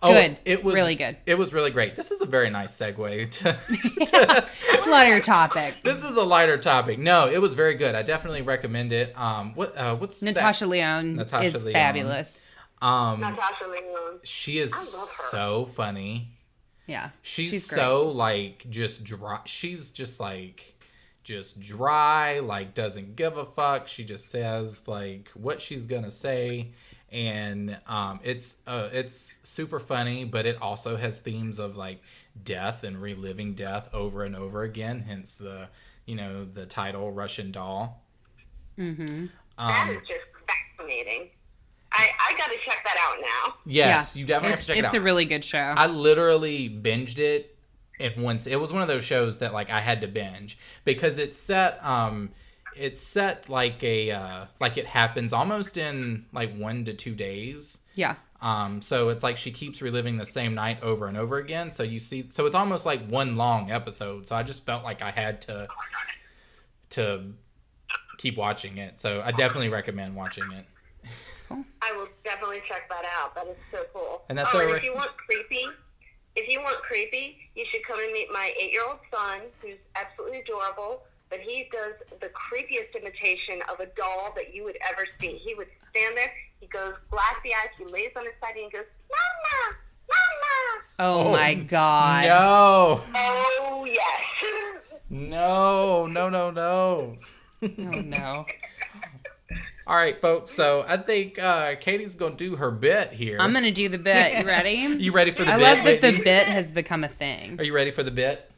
[SPEAKER 1] Oh,
[SPEAKER 2] Good.
[SPEAKER 1] It was
[SPEAKER 2] really good.
[SPEAKER 1] It was really great. This is a very nice segue to
[SPEAKER 2] lighter topic.
[SPEAKER 1] This is a lighter topic. No, it was very good. I definitely recommend it. What's
[SPEAKER 2] Natasha Lyonne is fabulous.
[SPEAKER 3] Natasha Lyonne.
[SPEAKER 1] She is so funny.
[SPEAKER 2] Yeah,
[SPEAKER 1] she's so like just dry. She's just like dry, like doesn't give a fuck. She just says like what she's gonna say, and it's super funny, but it also has themes of like death and reliving death over and over again. Hence the the title Russian Doll.
[SPEAKER 2] Mm-hmm.
[SPEAKER 3] That is just fascinating. I got to check that out now.
[SPEAKER 1] Yes, you definitely have to check it out.
[SPEAKER 2] It's a really good show.
[SPEAKER 1] I literally binged it at once. It was one of those shows that like I had to binge because it's set like a like it happens almost in like 1 to 2 days.
[SPEAKER 2] Yeah.
[SPEAKER 1] So it's like she keeps reliving the same night over and over again. So it's almost like one long episode. So I just felt like I had to keep watching it. So I definitely recommend watching it.
[SPEAKER 3] I will definitely check that out. That is so cool.
[SPEAKER 1] And that's
[SPEAKER 3] and if you want creepy, you should come and meet my 8-year-old son, who's absolutely adorable. But he does the creepiest imitation of a doll that you would ever see. He would stand there. He goes glassy eyes. He lays on his side and he goes, "Mama, Mama."
[SPEAKER 2] Oh my God.
[SPEAKER 1] No.
[SPEAKER 3] Oh yes.
[SPEAKER 1] No.
[SPEAKER 2] Oh no.
[SPEAKER 1] All right, folks. So I think Katie's gonna do her bit here.
[SPEAKER 2] I'm gonna do the bit. You ready?
[SPEAKER 1] You ready for the
[SPEAKER 2] bit?
[SPEAKER 1] bit?
[SPEAKER 2] I love that
[SPEAKER 1] Whitney?
[SPEAKER 2] the bit has become a thing.
[SPEAKER 1] Are you ready for the bit?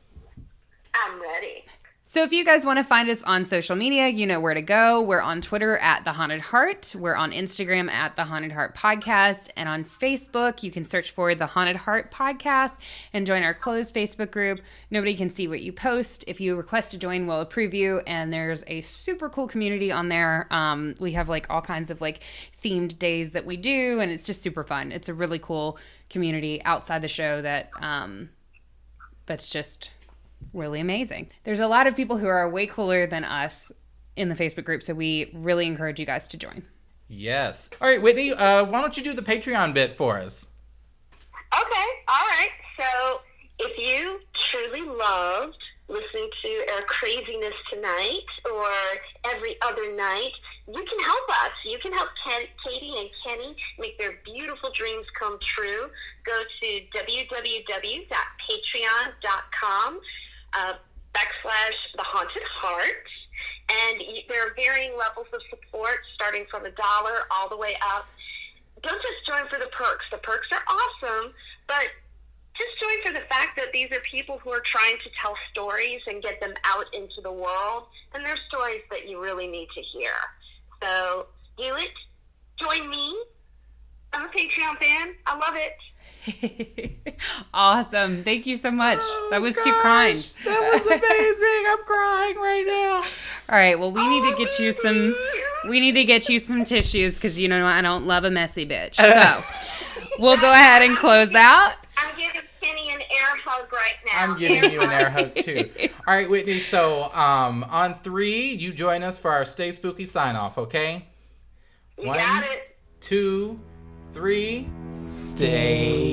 [SPEAKER 3] I'm ready.
[SPEAKER 2] So if you guys want to find us on social media, you know where to go. We're on Twitter at The Haunted Heart. We're on Instagram at The Haunted Heart Podcast. And on Facebook, you can search for The Haunted Heart Podcast and join our closed Facebook group. Nobody can see what you post. If you request to join, we'll approve you. And there's a super cool community on there. We have like all kinds of like themed days that we do. And it's just super fun. It's a really cool community outside the show that that's just really amazing. There's a lot of people who are way cooler than us in the Facebook group, so we really encourage you guys to join.
[SPEAKER 1] Yes. All right, Whitney, why don't you do the Patreon bit for us?
[SPEAKER 3] Okay. All right. So if you truly loved listening to our craziness tonight or every other night, you can help us. You can help Katie and Kenny make their beautiful dreams come true. Go to www.patreon.com /The Haunted Heart. And there are varying levels of support, starting from $1 all the way up. Don't just join for the perks. The perks are awesome, but just join for the fact that these are people who are trying to tell stories and get them out into the world, and they're stories that you really need to hear. So do it. Join me. I'm a Patreon fan. I love it.
[SPEAKER 2] Awesome. Thank you so much. That was too kind.
[SPEAKER 1] That was amazing. I'm crying right now.
[SPEAKER 2] All right. Well, we need to get you some tissues because you know I don't love a messy bitch. So we'll go ahead and close out.
[SPEAKER 3] I'm giving Kenny an air hug right now.
[SPEAKER 1] I'm giving you an air hug too. All right, Whitney. So on 3, you join us for our Stay Spooky sign off. Okay.
[SPEAKER 3] You got it.
[SPEAKER 1] 2, 3. Stay